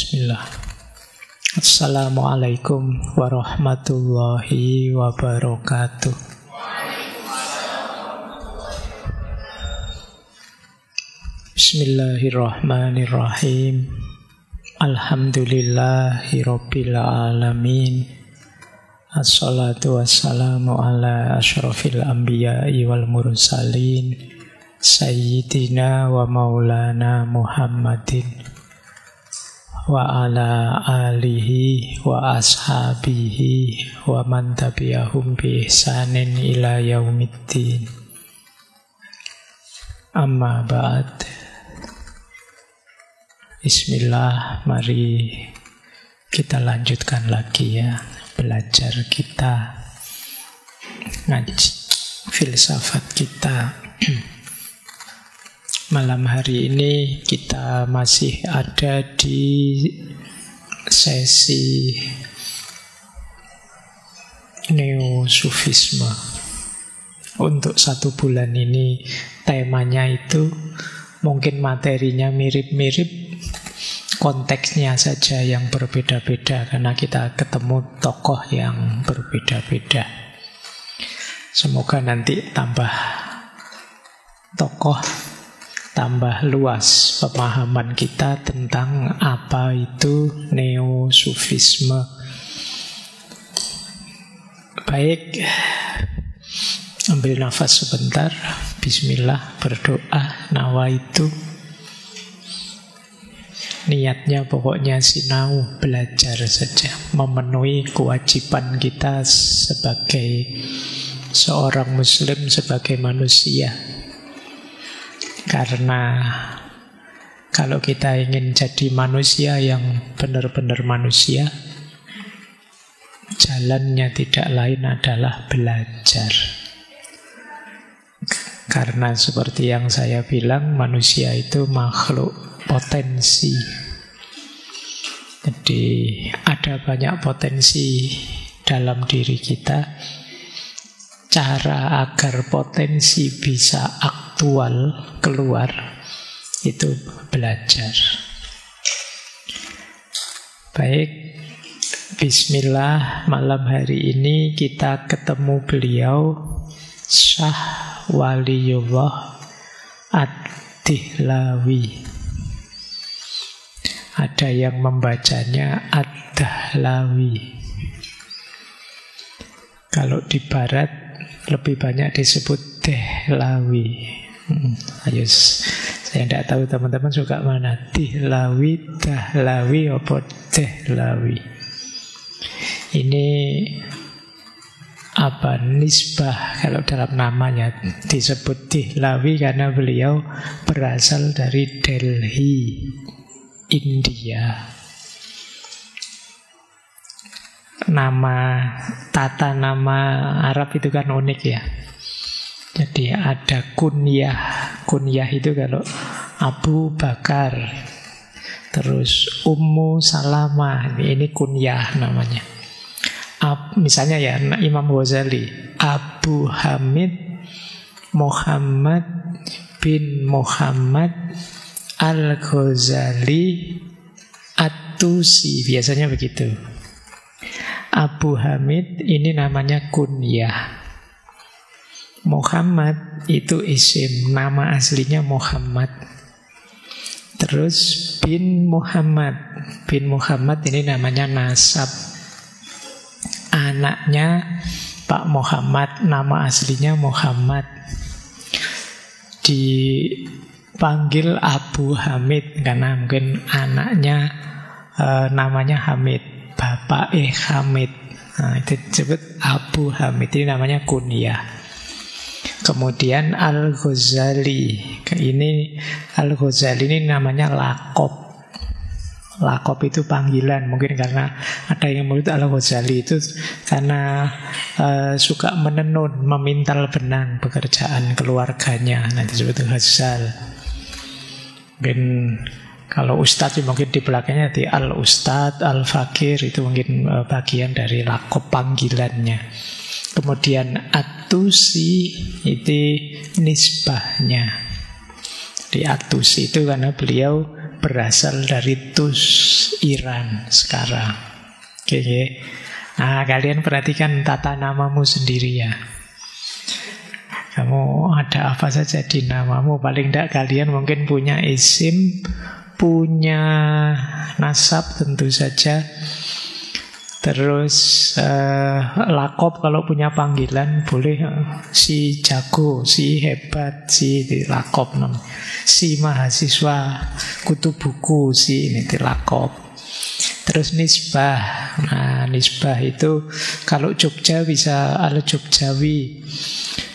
Bismillah. Assalamualaikum warahmatullahi wabarakatuh. Bismillahirrahmanirrahim. Alhamdulillahi rabbil alamin. Assalatu wassalamu ala asyrafil anbiya'i wal mursalin Sayyidina wa maulana Muhammadin wa ala alihi wa ashabihi wa man tabi'ahum bi ihsanin ila yaumiddin. Amma ba'd. Bismillah, mari kita lanjutkan lagi ya belajar kita, ngaji filsafat kita. Malam hari ini kita masih ada di sesi Neo-Sufisme. Untuk 1 bulan ini temanya itu mungkin materinya mirip-mirip, konteksnya saja yang berbeda-beda karena kita ketemu tokoh yang berbeda-beda. Semoga nanti tambah tokoh, tambah luas pemahaman kita tentang apa itu Neo-Sufisme. Baik, ambil nafas sebentar. Bismillah, berdoa, nawaitu. Niatnya pokoknya sinau, belajar saja, memenuhi kewajiban kita sebagai seorang muslim, sebagai manusia. Karena kalau kita ingin jadi manusia yang benar-benar manusia, jalannya tidak lain adalah belajar. Karena seperti yang saya bilang, manusia itu makhluk potensi. Jadi ada banyak potensi dalam diri kita. Cara agar potensi bisa aktual keluar itu belajar. Baik, bismillah, malam hari ini kita ketemu beliau Syah Waliyullah Ad-Dihlawi. Ada yang membacanya Ad-Dahlawi. Kalau di barat lebih banyak disebut Dehlawi. Ayo, saya tidak tahu teman-teman suka mana, Dihlawi, Dahlawi, apa Dehlawi. Ini apa, nisbah kalau dalam namanya disebut Dihlawi karena beliau berasal dari Delhi, India. Tata nama Arab itu kan unik ya. Jadi ada kunyah. Kunyah itu kalau Abu Bakar, terus Ummu Salamah, ini kunyah namanya. Misalnya ya, Imam Ghazali, Abu Hamid Muhammad bin Muhammad Al-Ghazali At-Tusi, biasanya begitu. Abu Hamid ini namanya kunyah. Muhammad itu isim, nama aslinya Muhammad. Terus bin Muhammad. Bin Muhammad ini namanya nasab. Anaknya Pak Muhammad, nama aslinya Muhammad. Dipanggil Abu Hamid karena mungkin anaknya namanya Hamid, Bapak Hamid. Nah, itu disebut Abu Hamid. Ini namanya kunyah. Kemudian Al-Ghazali. Ini Al-Ghazali ini namanya lakop. Lakop itu panggilan. Mungkin karena ada yang menyebut Al-Ghazali itu karena suka menenun, memintal benang pekerjaan keluarganya. Nanti disebut Ghazal. Mungkin kalau Ustadz mungkin di belakangnya di Al-Ustadz, Al-Fakir, itu mungkin bagian dari lakop panggilannya. Kemudian At-Tusi itu nisbahnya. Di At-Tusi itu karena beliau berasal dari Tus, Iran sekarang. Oke. Nah, kalian perhatikan tata namamu sendiri ya. Kamu ada apa saja di namamu. Paling tidak kalian mungkin punya isim, punya nasab tentu saja. Terus lakob kalau punya panggilan boleh, si jago, si hebat, si lakob namanya. Si mahasiswa, kutu buku, si ini lakob. Terus nisbah. Nah, nisbah itu kalau Jogja bisa al-Jogjawi.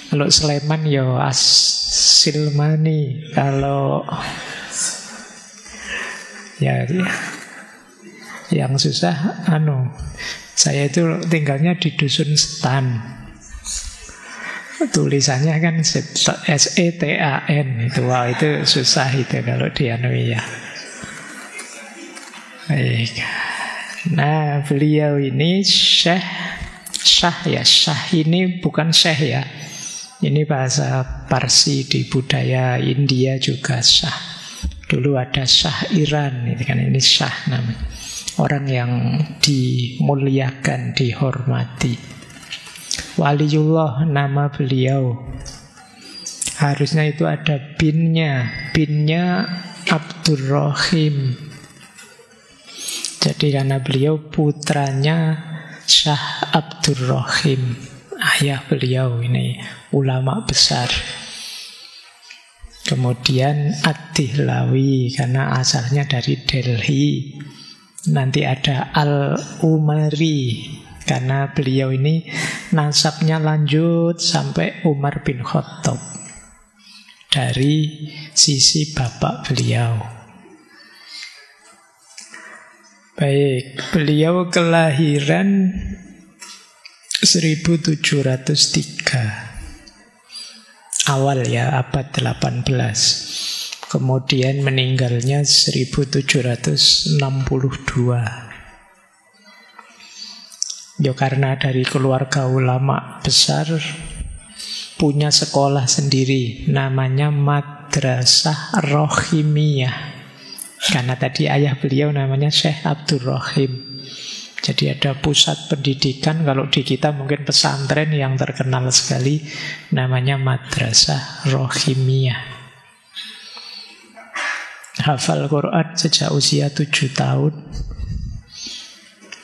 Kalau Sleman ya as-Silmani. Kalau ya yang susah saya itu tinggalnya di Dusun Setan. Tulisannya kan S-E-T-A-N itu. Wow, itu susah itu kalau di ya. Baik. Nah, beliau ini Syah ya. Syah ini bukan Syekh ya. Ini bahasa Parsi, di budaya India juga Syah. Dulu ada Syah Iran, ini Syah namanya. Orang yang dimuliakan, dihormati. Waliullah nama beliau. Harusnya itu ada binnya. Binnya Abdurrahim. Jadi karena beliau putranya Syah Abdurrahim, ayah beliau ini ulama besar. Kemudian Ad-Dihlawi karena asalnya dari Delhi. Nanti ada Al-Umari karena beliau ini nasabnya lanjut sampai Umar bin Khattab dari sisi bapak beliau. Baik, beliau kelahiran 1703 awal ya, abad 18. Kemudian meninggalnya 1762. Ya karena dari keluarga ulama besar, punya sekolah sendiri namanya Madrasah Rohimiyah. Karena tadi ayah beliau namanya Syekh Abdurrahim. Jadi ada pusat pendidikan, kalau di kita mungkin pesantren yang terkenal sekali, namanya Madrasah Rohimiyah. Hafal Quran sejak usia 7 tahun.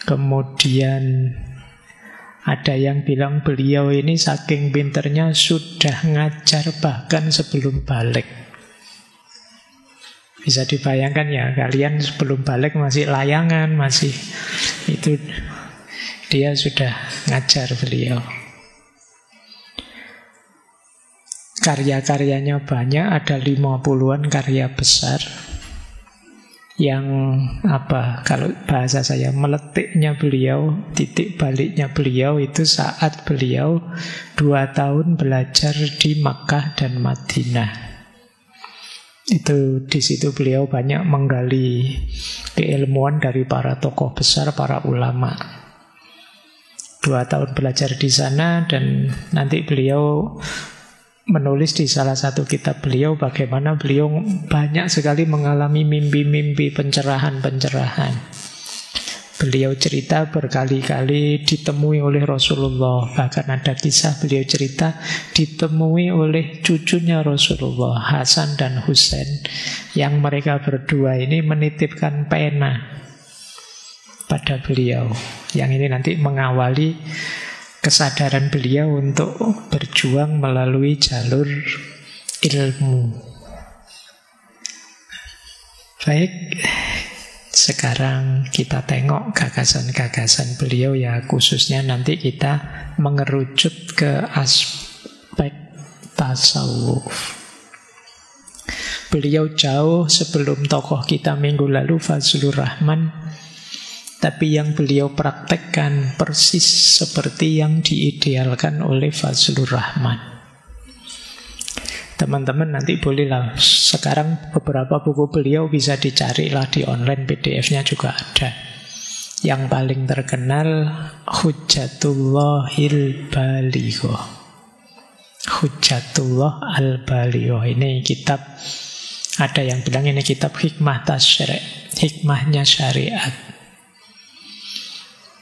Kemudian ada yang bilang beliau ini saking pinternya sudah ngajar bahkan sebelum balik. Bisa dibayangkan ya, kalian sebelum balik masih layangan, masih itu dia sudah ngajar beliau. Karya-karyanya banyak, ada 50-an karya besar. Yang kalau bahasa saya, meletiknya beliau, titik baliknya beliau itu saat beliau 2 tahun belajar di Makkah dan Madinah. Itu di situ beliau banyak menggali keilmuan dari para tokoh besar, para ulama. 2 tahun belajar di sana, dan nanti beliau menulis di salah satu kitab beliau bagaimana beliau banyak sekali mengalami mimpi-mimpi pencerahan-pencerahan. Beliau cerita berkali-kali ditemui oleh Rasulullah. Bahkan ada kisah beliau cerita ditemui oleh cucunya Rasulullah, Hasan dan Husain, yang mereka berdua ini menitipkan pena pada beliau. Yang ini nanti mengawali kesadaran beliau untuk berjuang melalui jalur ilmu. Baik, sekarang kita tengok gagasan-gagasan beliau ya, khususnya nanti kita mengerucut ke aspek tasawuf. Beliau jauh sebelum tokoh kita minggu lalu, Fazlur Rahman. Tapi yang beliau praktekkan persis seperti yang diidealkan oleh Fazlur Rahman. Teman-teman nanti bolehlah, sekarang beberapa buku beliau bisa dicari lah di online, PDF-nya juga ada. Yang paling terkenal Hujjatullahil Balighoh. Hujjatullah al-Balighoh ini kitab Ada yang bilang ini kitab hikmah tasyri', hikmahnya syariat.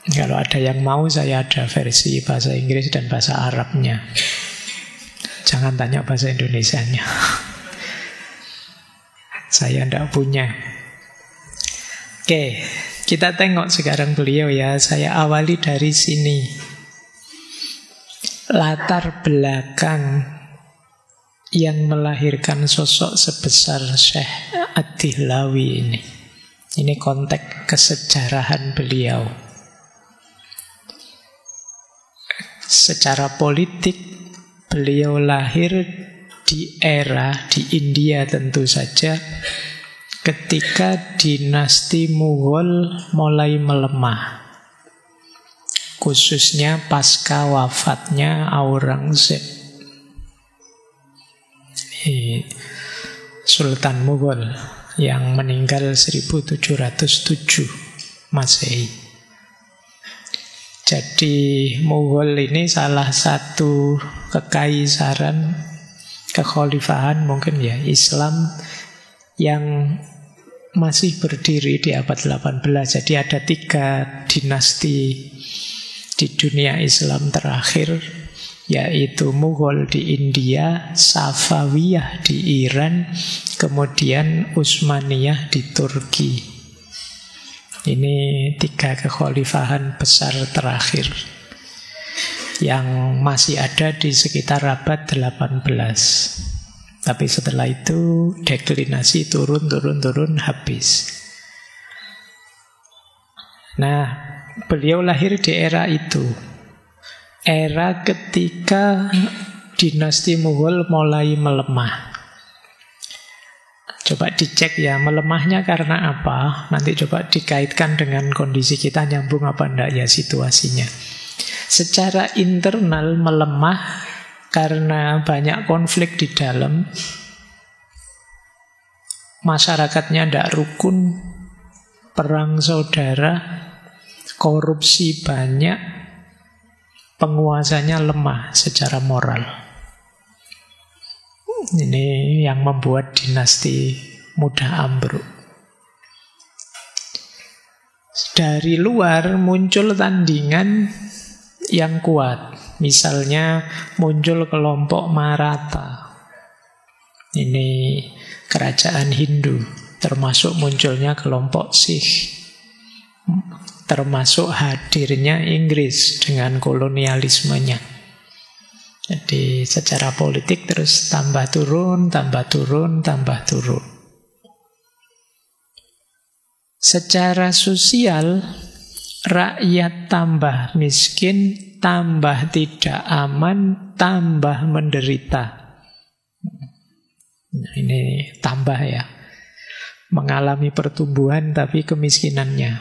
Kalau ada yang mau, saya ada versi bahasa Inggris dan bahasa Arabnya. Jangan tanya bahasa Indonesianya. Saya tidak punya. Oke, kita tengok sekarang beliau ya. Saya awali dari sini. Latar belakang yang melahirkan sosok sebesar Syekh Ad-Dihlawi ini. Ini konteks kesejarahan beliau. Secara politik, beliau lahir di India tentu saja, ketika dinasti Mughal mulai melemah. Khususnya pasca wafatnya Aurangzeb, Sultan Mughal yang meninggal 1707 Masehi. Jadi Mughal ini salah satu kekaisaran, kekhalifahan mungkin ya, Islam yang masih berdiri di abad 18. Jadi ada 3 dinasti di dunia Islam terakhir, yaitu Mughal di India, Safawiyah di Iran, kemudian Utsmaniyah di Turki. Ini 3 kekhalifahan besar terakhir yang masih ada di sekitar abad 18. Tapi setelah itu deklinasi, turun, habis. Nah, beliau lahir di era itu. Era ketika dinasti Mughal mulai melemah. Coba dicek ya, melemahnya karena apa? Nanti coba dikaitkan dengan kondisi kita, nyambung apa enggak ya situasinya. Secara internal melemah karena banyak konflik di dalam. Masyarakatnya tidak rukun, perang saudara, korupsi banyak, penguasanya lemah secara moral. Ini yang membuat dinasti mudah ambruk. Dari luar muncul tandingan yang kuat. Misalnya muncul kelompok Maratha. Ini kerajaan Hindu. Termasuk munculnya kelompok Sikh. Termasuk hadirnya Inggris dengan kolonialismenya. Jadi secara politik terus tambah turun. Secara sosial, rakyat tambah miskin, tambah tidak aman, tambah menderita. Nah, ini tambah ya. Mengalami pertumbuhan tapi kemiskinannya.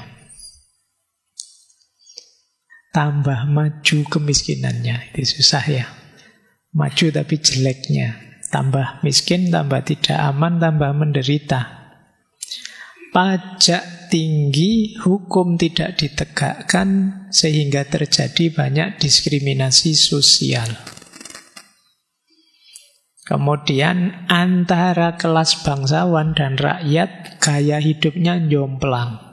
Tambah maju kemiskinannya. Itu susah ya. Maju tapi jeleknya. Tambah miskin, tambah tidak aman, tambah menderita. Pajak tinggi, hukum tidak ditegakkan, sehingga terjadi banyak diskriminasi sosial. Kemudian antara kelas bangsawan dan rakyat, gaya hidupnya jomplang.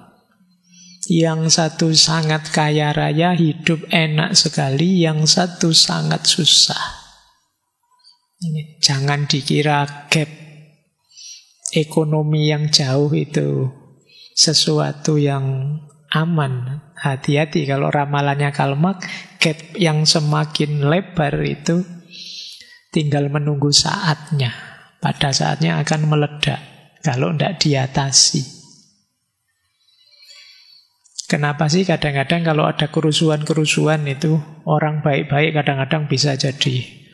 Yang satu sangat kaya raya, hidup enak sekali, yang satu sangat susah. Ini jangan dikira gap ekonomi yang jauh itu sesuatu yang aman. Hati-hati kalau ramalannya Karl Marx, gap yang semakin lebar itu tinggal menunggu saatnya. Pada saatnya akan meledak kalau tidak diatasi. Kenapa sih kadang-kadang kalau ada kerusuhan-kerusuhan itu orang baik-baik kadang-kadang bisa jadi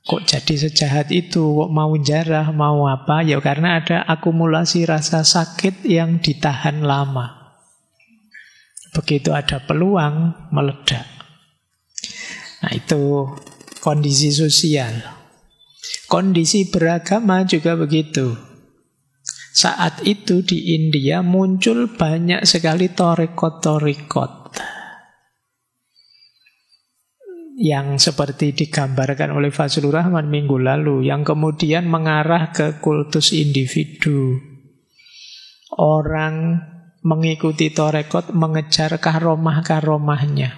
kok jadi sejahat itu, kok mau jarah, mau apa? Ya karena ada akumulasi rasa sakit yang ditahan lama. Begitu ada peluang, meledak. Nah itu kondisi sosial. Kondisi beragama juga begitu. Saat itu di India muncul banyak sekali torikot-torikot. yang seperti digambarkan oleh Fazlur Rahman minggu lalu, yang kemudian mengarah ke kultus individu. Orang mengikuti tarekat mengejar karomah-karomahnya,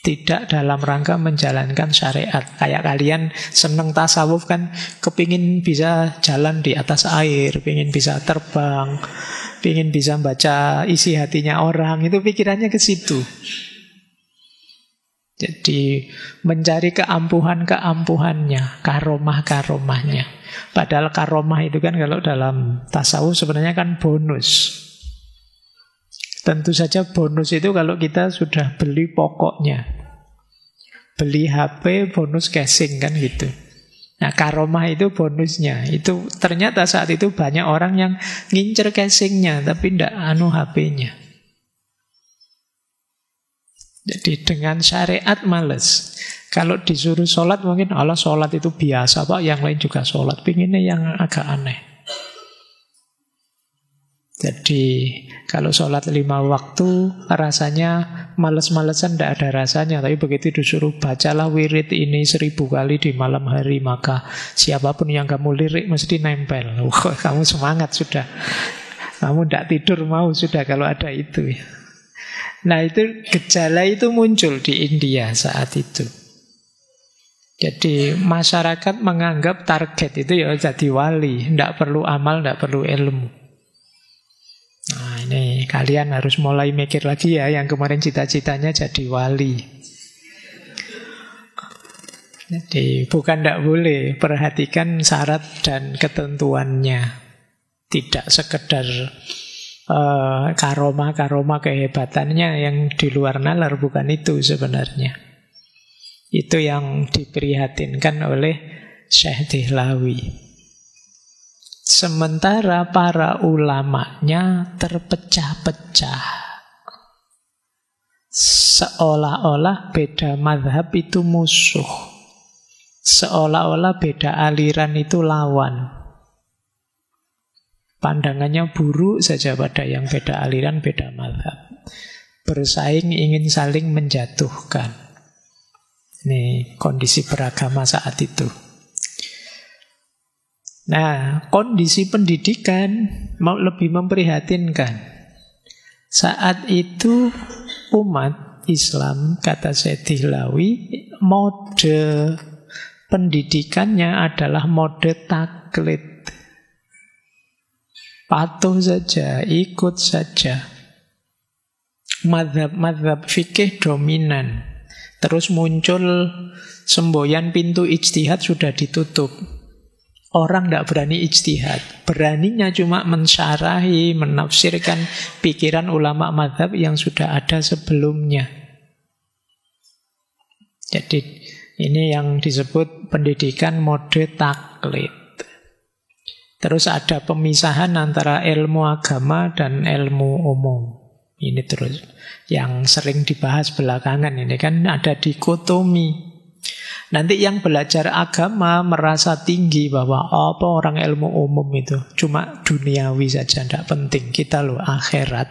tidak dalam rangka menjalankan syariat. Kayak kalian seneng tasawuf kan, kepingin bisa jalan di atas air, pingin bisa terbang, pingin bisa baca isi hatinya orang, itu pikirannya ke situ. Jadi mencari keampuhan-keampuhannya, karomah-karomahnya. Padahal karomah itu kan kalau dalam tasawuf sebenarnya kan bonus. Tentu saja bonus itu kalau kita sudah beli pokoknya. Beli HP bonus casing kan gitu. Nah karomah itu bonusnya. Itu ternyata saat itu banyak orang yang ngincer casingnya tapi tidak HP-nya. Jadi dengan syariat males. Kalau disuruh sholat mungkin Allah sholat itu biasa Pak, yang lain juga sholat. Pinginnya yang agak aneh. Jadi kalau sholat 5 waktu rasanya males-malesan, tidak ada rasanya. Tapi begitu disuruh bacalah wirid ini 1000 kali di malam hari, maka siapapun yang kamu lirik mesti nempel. Kamu semangat sudah. Kamu tidak tidur mau sudah kalau ada itu. Nah itu gejala itu muncul di India saat itu. Jadi masyarakat menganggap target itu ya jadi wali. Tidak perlu amal, tidak perlu ilmu. Nah ini kalian harus mulai mikir lagi ya, yang kemarin cita-citanya jadi wali. Jadi bukan tidak boleh, perhatikan syarat dan ketentuannya. Tidak sekedar karomah-karomah kehebatannya yang di luar nalar, bukan itu sebenarnya. Itu yang diprihatinkan oleh Syekh Dehlawi. Sementara para ulamanya terpecah-pecah. Seolah-olah beda mazhab itu musuh. Seolah-olah beda aliran itu lawan. Pandangannya buruk saja pada yang beda aliran, beda mazhab. Bersaing ingin saling menjatuhkan. Ini kondisi beragama saat itu. Nah, kondisi pendidikan mau lebih memprihatinkan. Saat itu umat Islam, kata Syekh Dehlawi, mode pendidikannya adalah mode taklid. Patuh saja, ikut saja. Mazhab-mazhab fikih dominan. Terus muncul semboyan pintu ijtihad sudah ditutup. Orang tidak berani ijtihad. Beraninya cuma mensyarahi, menafsirkan pikiran ulama mazhab yang sudah ada sebelumnya. Jadi ini yang disebut pendidikan mode taklid. Terus ada pemisahan antara ilmu agama dan ilmu umum. Ini terus yang sering dibahas belakangan ini kan ada dikotomi. Nanti yang belajar agama merasa tinggi bahwa apa orang ilmu umum itu cuma duniawi saja, tidak penting. Kita loh akhirat.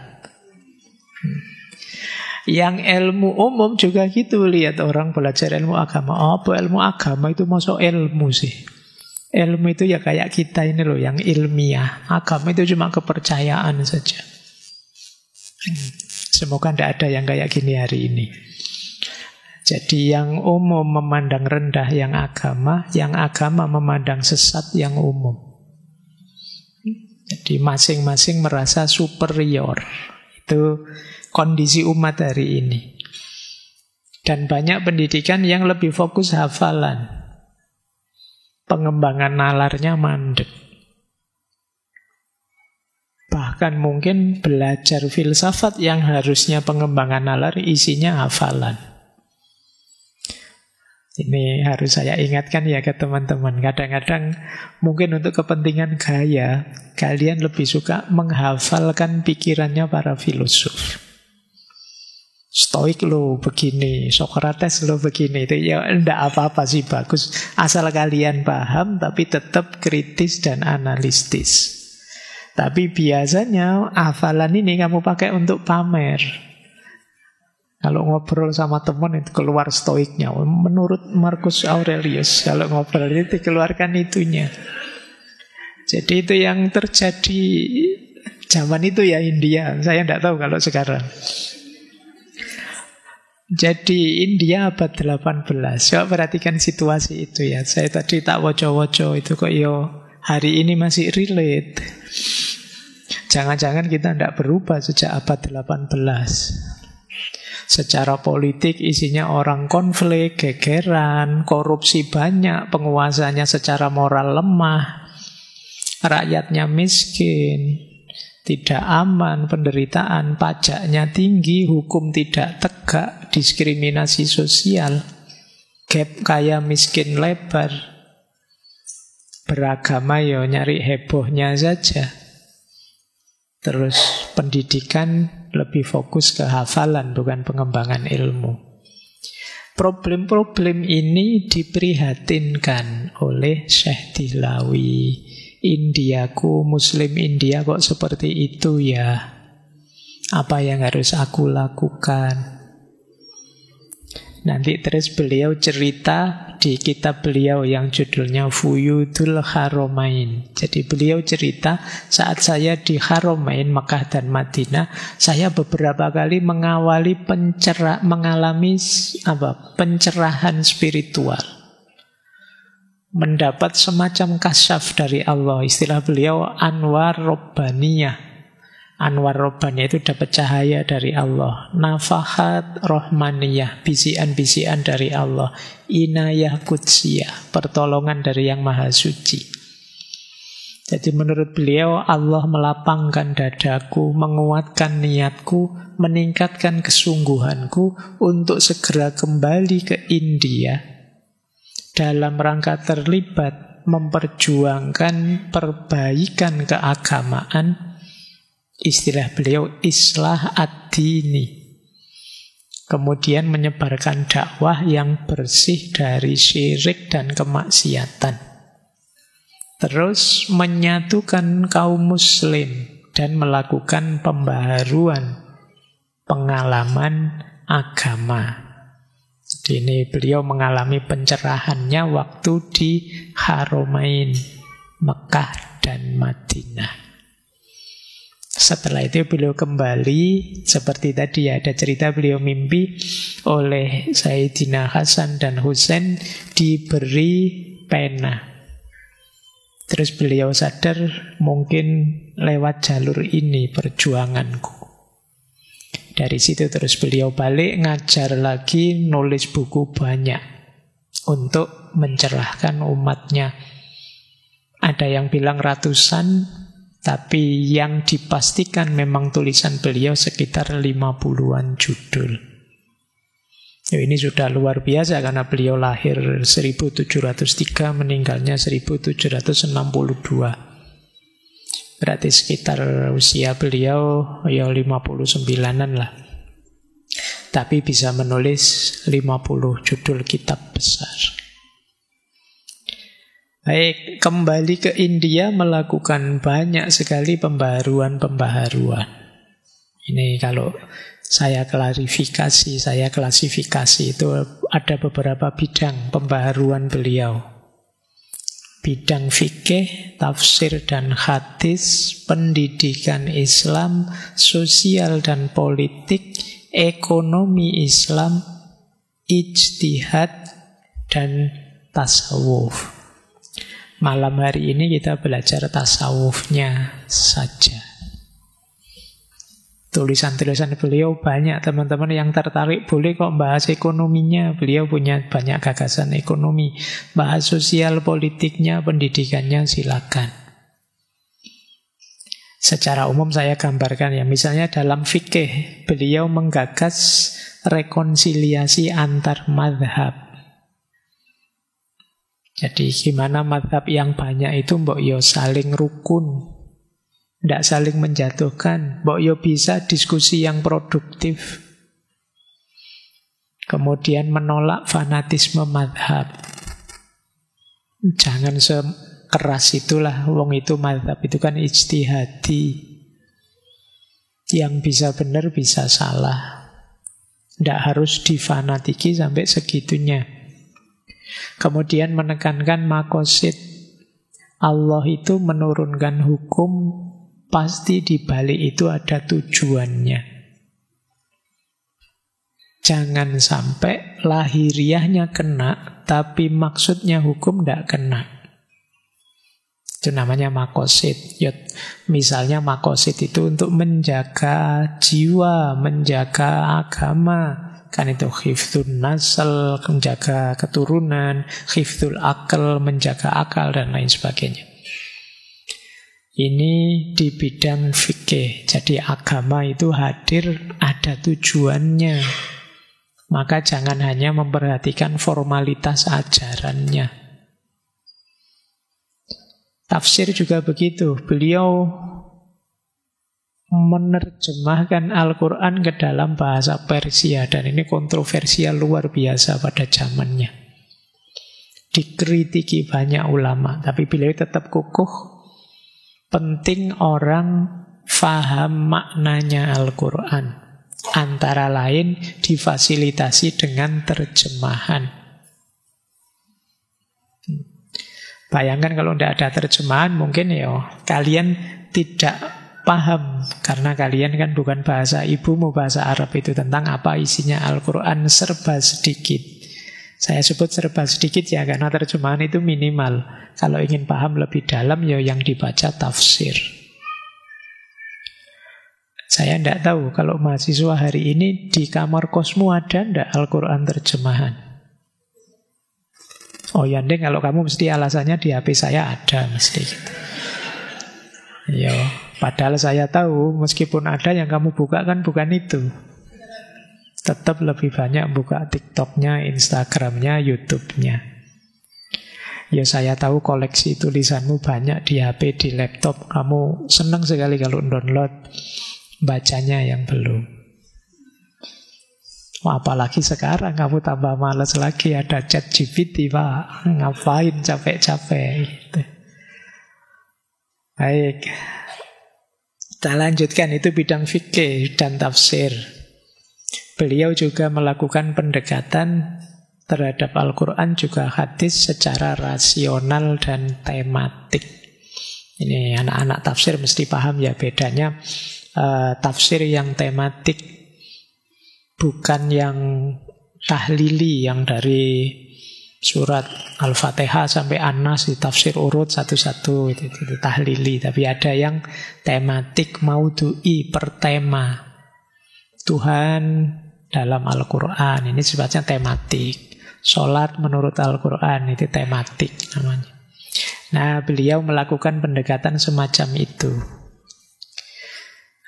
Yang ilmu umum juga gitu, lihat orang belajar ilmu agama. Apa ilmu agama itu masuk ilmu sih? Ilmu itu ya kayak kita ini loh yang ilmiah. Agama itu cuma kepercayaan saja. Semoga tidak ada yang kayak gini hari ini. Jadi yang umum memandang rendah yang agama memandang sesat yang umum. Jadi masing-masing merasa superior. Itu kondisi umat hari ini. Dan banyak pendidikan yang lebih fokus hafalan. Pengembangan nalarnya mandek. Bahkan mungkin belajar filsafat yang harusnya pengembangan nalar isinya hafalan. Ini harus saya ingatkan ya ke teman-teman. Kadang-kadang mungkin untuk kepentingan gaya, kalian lebih suka menghafalkan pikirannya para filosof. Stoik lo begini, Sokrates lo begini. Itu ya enggak apa-apa sih, bagus. Asal kalian paham tapi tetap kritis dan analitis. Tapi biasanya hafalan ini kamu pakai untuk pamer. Kalau ngobrol sama teman itu keluar stoiknya. Menurut Marcus Aurelius, kalau ngobrol itu dikeluarkan itunya. Jadi itu yang terjadi zaman itu ya India. Saya tidak tahu kalau sekarang. Jadi India abad 18. Coba perhatikan situasi itu ya. Saya tadi tak woco-woco itu kok hari ini masih relate. Jangan-jangan kita tidak berubah sejak abad 18. Secara politik isinya orang konflik, gegeran, korupsi banyak, penguasanya secara moral lemah, rakyatnya miskin, tidak aman, penderitaan, pajaknya tinggi, hukum tidak tegak, diskriminasi sosial, gap kaya miskin lebar, beragama nyari hebohnya saja. Terus pendidikan lebih fokus ke hafalan, bukan pengembangan ilmu. Problem-problem ini diprihatinkan oleh Syekh Dihlawi. Indiaku, Muslim India kok seperti itu ya? Apa yang harus aku lakukan? Nanti terus beliau cerita di kitab beliau yang judulnya Fuyudul Haramain. Jadi beliau cerita saat saya di Haramain, Mekah dan Madinah, saya beberapa kali mengalami pencerahan spiritual. Mendapat semacam kasyaf dari Allah. Istilah beliau Anwar Robbaniyah. Anwar Robbaniyah itu dapat cahaya dari Allah. Nafahat Rahmaniyah, bisian-bisian dari Allah. Inayah Qudsiyah, pertolongan dari Yang Maha Suci. Jadi menurut beliau Allah melapangkan dadaku, menguatkan niatku, meningkatkan kesungguhanku untuk segera kembali ke India dalam rangka terlibat memperjuangkan perbaikan keagamaan. Istilah beliau islah ad-dini. Kemudian menyebarkan dakwah yang bersih dari syirik dan kemaksiatan. Terus menyatukan kaum muslim dan melakukan pembaharuan pengalaman agama. Jadi ini beliau mengalami pencerahannya waktu di Haramain, Mekah dan Madinah. Setelah itu beliau kembali, seperti tadi ada cerita beliau mimpi oleh Sayyidina Hasan dan Husain diberi pena. Terus beliau sadar mungkin lewat jalur ini perjuanganku. Dari situ terus beliau balik ngajar lagi, nulis buku banyak untuk mencerahkan umatnya. Ada yang bilang ratusan, tapi yang dipastikan memang tulisan beliau sekitar 50-an judul. Ini sudah luar biasa karena beliau lahir 1703, meninggalnya 1762. Berarti sekitar usia beliau 59-an lah. Tapi bisa menulis 50 judul kitab besar. Baik, kembali ke India melakukan banyak sekali pembaharuan. Ini kalau saya klarifikasi, saya klasifikasi itu ada beberapa bidang pembaharuan beliau. Bidang fikih, tafsir dan hadis, pendidikan Islam, sosial dan politik, ekonomi Islam, ijtihad dan tasawuf. Malam hari ini kita belajar tasawufnya saja. Tulisan-tulisan beliau banyak, teman-teman yang tertarik boleh kok bahas ekonominya. Beliau punya banyak gagasan ekonomi. Bahas sosial politiknya, pendidikannya silakan. Secara umum saya gambarkan ya, misalnya dalam fikih beliau menggagas rekonsiliasi antar madhab. Jadi gimana madhab yang banyak itu mbok yo saling rukun, tidak saling menjatuhkan, mbok yo bisa diskusi yang produktif. Kemudian menolak fanatisme madhab. Jangan sekeras itulah, wong itu madhab itu kan ijtihadi. Yang bisa benar bisa salah. Tidak harus difanatiki sampai segitunya. Kemudian menekankan makosid. Allah itu menurunkan hukum, pasti di balik itu ada tujuannya. Jangan sampai lahiriahnya kena, tapi maksudnya hukum tidak kena. Itu namanya makosid. Misalnya makosid itu untuk menjaga jiwa, menjaga agama. Kan itu hifdzun nasl, menjaga keturunan, hifdzul akal, menjaga akal, dan lain sebagainya. Ini di bidang fikih. Jadi agama itu hadir ada tujuannya. Maka jangan hanya memperhatikan formalitas ajarannya. Tafsir juga begitu. Beliau menerjemahkan Al-Quran ke dalam bahasa Persia. Dan ini kontroversial luar biasa pada zamannya. Dikritiki banyak ulama. Tapi beliau tetap kukuh. Penting orang faham maknanya Al-Quran. Antara lain difasilitasi dengan terjemahan. Bayangkan kalau tidak ada terjemahan, mungkin kalian tidak paham. Karena kalian kan bukan bahasa ibumu, bahasa Arab itu tentang apa isinya Al-Quran serba sedikit. Saya sebut serba sedikit ya, karena terjemahan itu minimal. Kalau ingin paham lebih dalam, yang dibaca tafsir. Saya tidak tahu kalau mahasiswa hari ini di kamar kosmu ada tidak Al-Quran terjemahan. Oh ya, Ndeng, kalau kamu mesti alasannya di HP saya ada, mesti gitu. Padahal saya tahu meskipun ada yang kamu buka kan bukan itu. Tetap lebih banyak buka TikToknya, Instagramnya, YouTube-nya. Saya tahu koleksi tulisanmu banyak di HP, di laptop. Kamu senang sekali kalau download, bacanya yang belum. Apalagi sekarang kamu tambah malas lagi, ada ChatGPT, Pak. Ngapain capek-capek gitu. Baik, kita lanjutkan. Itu bidang fikih dan tafsir. Beliau juga melakukan pendekatan terhadap Al-Quran, juga hadis secara rasional dan tematik. Ini anak-anak tafsir mesti paham ya bedanya tafsir yang tematik, bukan yang tahlili, yang dari surat Al-Fatihah sampai An-Nas di tafsir urut satu-satu, itu tahlili. Tapi ada yang tematik, maudhu'i, per tema. Tuhan dalam Al-Quran, ini sifatnya tematik. Sholat menurut Al-Quran, itu tematik namanya. Nah, beliau melakukan pendekatan semacam itu.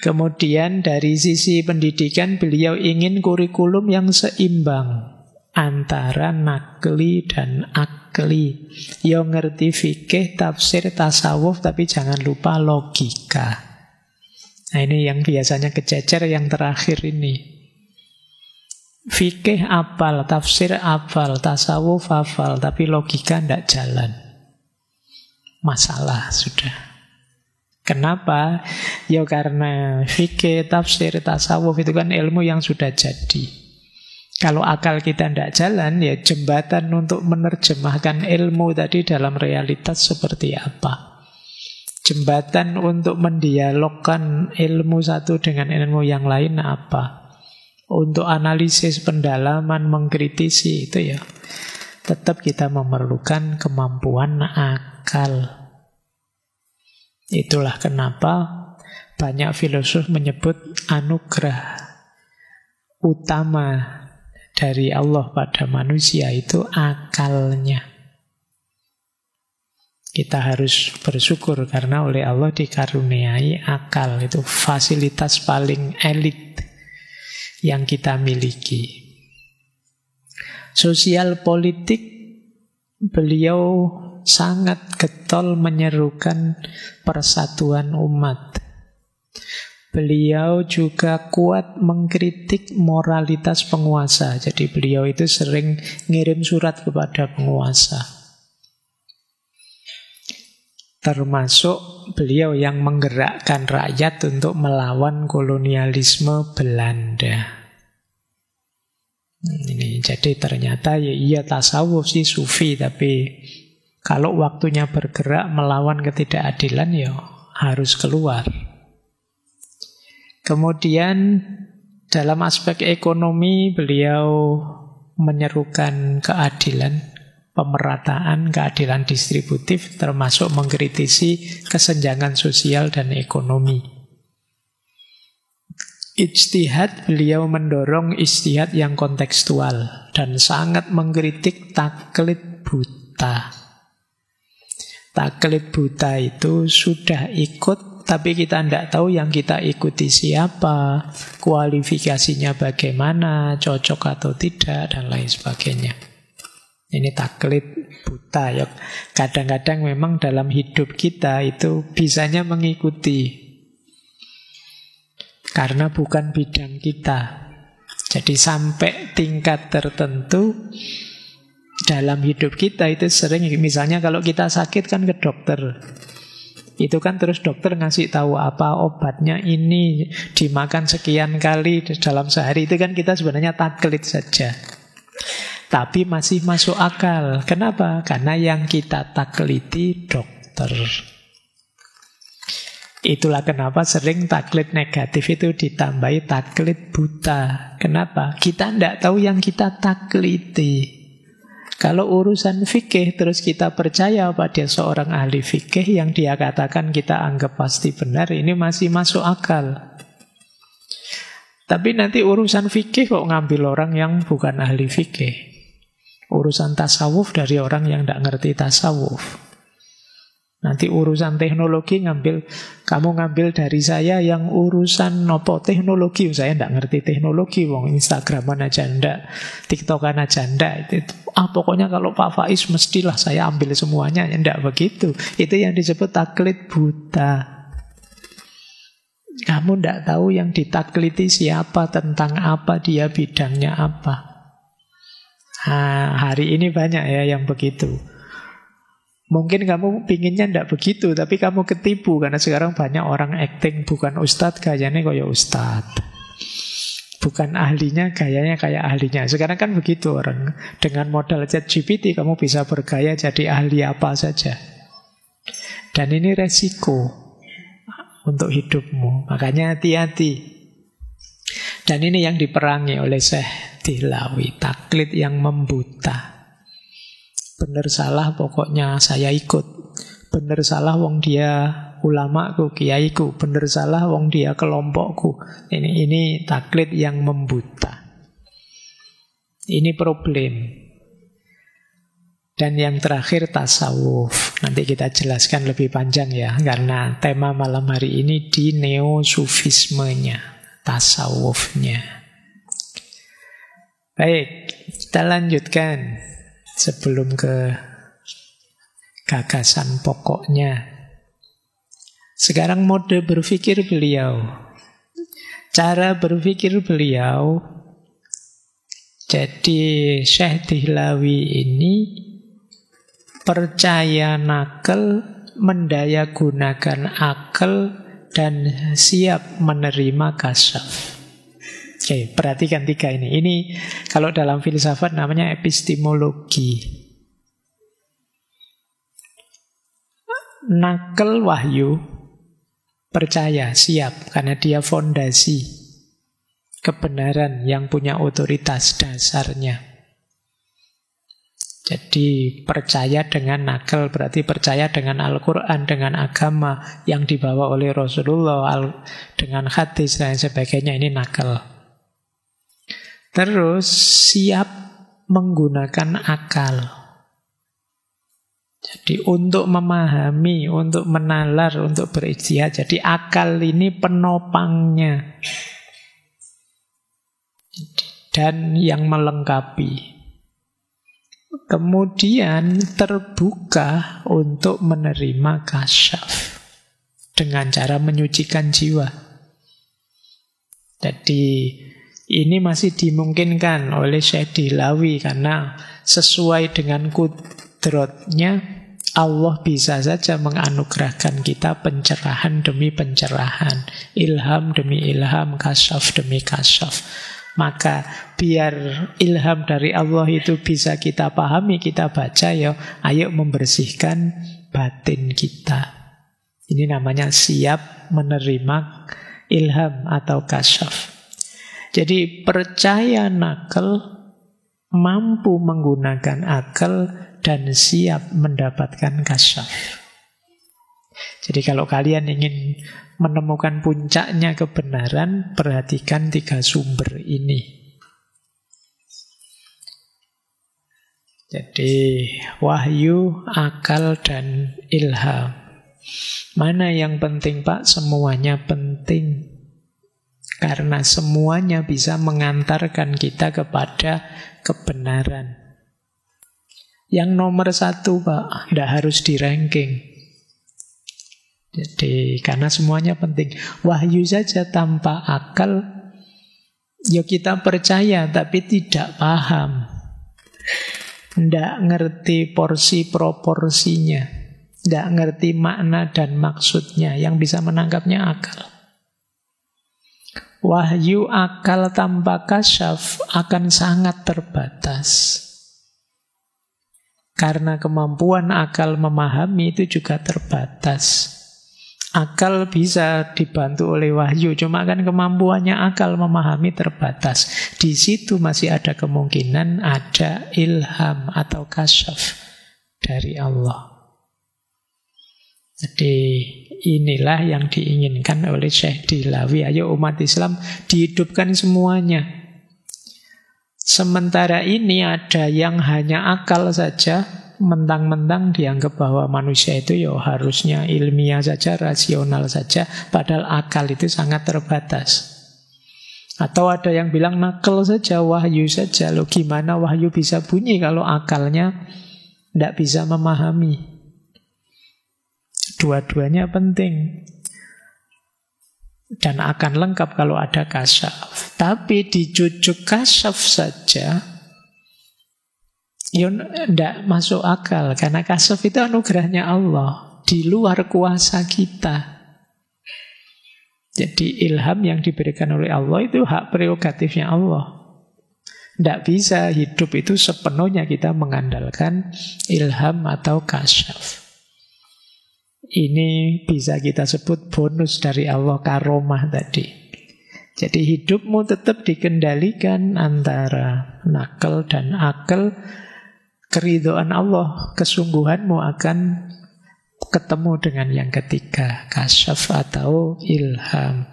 Kemudian dari sisi pendidikan, beliau ingin kurikulum yang seimbang antara nakli dan akli. Yang ngerti fikih, tafsir, tasawuf, tapi jangan lupa logika. Nah, ini yang biasanya kejejer yang terakhir ini. Fikih hafal, tafsir hafal, tasawuf hafal, tapi logika tidak jalan. Masalah sudah. Kenapa? Karena fikih, tafsir, tasawuf itu kan ilmu yang sudah jadi. Kalau akal kita tidak jalan, jembatan untuk menerjemahkan ilmu tadi dalam realitas seperti apa. Jembatan untuk mendialogkan ilmu satu dengan ilmu yang lain apa. Untuk analisis pendalaman, mengkritisi itu tetap kita memerlukan kemampuan akal. Itulah kenapa banyak filosof menyebut anugerah utama dari Allah pada manusia itu akalnya. Kita harus bersyukur karena oleh Allah dikaruniai akal. Itu fasilitas paling elit yang kita miliki. Sosial politik, beliau sangat getol menyerukan persatuan umat. Beliau juga kuat mengkritik moralitas penguasa. Jadi beliau itu sering ngirim surat kepada penguasa. Termasuk beliau yang menggerakkan rakyat untuk melawan kolonialisme Belanda. Ini jadi ternyata ya iya tasawuf sih sufi, tapi kalau waktunya bergerak melawan ketidakadilan ya harus keluar. Kemudian dalam aspek ekonomi beliau menyerukan keadilan, pemerataan, keadilan distributif, termasuk mengkritisi kesenjangan sosial dan ekonomi. Ijtihad, beliau mendorong ijtihad yang kontekstual dan sangat mengkritik taklid buta. Taklid buta itu sudah ikut, tapi kita tidak tahu yang kita ikuti siapa, kualifikasinya bagaimana, cocok atau tidak, dan lain sebagainya. Ini taklid buta. Ya, kadang-kadang memang dalam hidup kita itu bisanya mengikuti, karena bukan bidang kita. Jadi sampai tingkat tertentu dalam hidup kita itu sering, misalnya kalau kita sakit kan ke dokter. Itu kan terus dokter ngasih tahu apa obatnya ini, dimakan sekian kali dalam sehari. Itu kan kita sebenarnya taklid saja. Tapi masih masuk akal. Kenapa? Karena yang kita taklidi dokter. Itulah kenapa sering taklid negatif itu ditambahi taklid buta. Kenapa? Kita tidak tahu yang kita taklidi. Kalau urusan fikih terus kita percaya pada seorang ahli fikih yang dia katakan kita anggap pasti benar, ini masih masuk akal. Tapi nanti urusan fikih kok ngambil orang yang bukan ahli fikih. Urusan tasawuf dari orang yang tidak ngerti tasawuf. Nanti urusan teknologi kamu ngambil dari saya yang urusan nopo teknologi. Saya tidak ngerti teknologi, wong Instagraman aja ndak, TikTokan aja ndak. Pokoknya kalau Pak Faiz mestilah saya ambil semuanya. Ya ndak begitu. Itu yang disebut taklid buta. Kamu ndak tahu yang ditakliti siapa, tentang apa, dia bidangnya apa. Hari ini banyak ya yang begitu. Mungkin kamu pinginnya ndak begitu, tapi kamu ketipu. Karena sekarang banyak orang acting bukan ustadz, gayanya kayak ustadz. Bukan ahlinya, gayanya kayak ahlinya. Sekarang kan begitu orang. Dengan modal ChatGPT kamu bisa bergaya jadi ahli apa saja. Dan ini resiko untuk hidupmu. Makanya hati-hati. Dan ini yang diperangi oleh Syekh Dihlawi, taklid yang membuta. Benar salah pokoknya saya ikut. Benar salah wong dia ulamaku, kiaiku. Benar salah wong dia kelompokku. Ini taklid yang membuta. Ini problem. Dan yang terakhir tasawuf. Nanti kita jelaskan lebih panjang ya, karena tema malam hari ini di neo-sufismenya, tasawufnya. Baik, kita lanjutkan. Sebelum ke gagasan pokoknya. Sekarang mode berpikir beliau. Cara berpikir beliau. Jadi Syekh Dihlawi ini percaya nakal, mendayagunakan akal, dan siap menerima kasyaf. Oke, perhatikan tiga ini. Ini kalau dalam filsafat namanya epistemologi. Nakal wahyu, percaya, siap, karena dia fondasi kebenaran yang punya otoritas dasarnya. Jadi percaya dengan nakal berarti percaya dengan Al-Quran, dengan agama yang dibawa oleh Rasulullah, dengan hadis dan sebagainya. Ini nakal. Terus siap menggunakan akal. Jadi untuk memahami, untuk menalar, untuk berijtihad. Jadi akal ini penopangnya. Dan yang melengkapi. Kemudian terbuka untuk menerima kasyaf. Dengan cara menyucikan jiwa. Jadi ini masih dimungkinkan oleh Syekh Dihlawi karena sesuai dengan kudratnya Allah bisa saja menganugerahkan kita pencerahan demi pencerahan, ilham demi ilham, kasyaf demi kasyaf. Maka biar ilham dari Allah itu bisa kita pahami, kita baca, ya ayo membersihkan batin kita. Ini namanya siap menerima ilham atau kasyaf. Jadi percaya nakal, mampu menggunakan akal, dan siap mendapatkan kasyaf. Jadi kalau kalian ingin menemukan puncaknya kebenaran, perhatikan 3 sumber ini. Jadi wahyu, akal, dan ilham. Mana yang penting, Pak? Semuanya penting. Karena semuanya bisa mengantarkan kita kepada kebenaran. Yang nomor 1, Pak, tidak harus di ranking. Jadi karena semuanya penting. Wahyu saja tanpa akal, ya kita percaya tapi tidak paham. Tidak ngerti porsi proporsinya, tidak ngerti makna dan maksudnya. Yang bisa menangkapnya akal. Wahyu akal tanpa kasyaf akan sangat terbatas. Karena kemampuan akal memahami itu juga terbatas. Akal bisa dibantu oleh wahyu, cuma kan kemampuannya akal memahami terbatas. Di situ masih ada kemungkinan ada ilham atau kasyaf dari Allah. Jadi inilah yang diinginkan oleh Syekh Dilawi. Ayo umat Islam dihidupkan semuanya. Sementara ini ada yang hanya akal saja, mentang-mentang dianggap bahwa manusia itu ya harusnya ilmiah saja, rasional saja, padahal akal itu sangat terbatas. Atau ada yang bilang nakal saja, wahyu saja. Loh gimana wahyu bisa bunyi kalau akalnya tidak bisa memahami? Dua-duanya penting. Dan akan lengkap kalau ada kasyaf. Tapi dijujuk kasyaf saja, ya tidak masuk akal. Karena kasyaf itu anugerahnya Allah, di luar kuasa kita. Jadi ilham yang diberikan oleh Allah itu hak prerogatifnya Allah. Tidak bisa hidup itu sepenuhnya kita mengandalkan ilham atau kasyaf. Ini bisa kita sebut bonus dari Allah, karomah tadi. Jadi hidupmu tetap dikendalikan antara nakal dan akal. Keridhaan Allah, kesungguhanmu akan ketemu dengan yang ketiga, kasyaf atau ilham.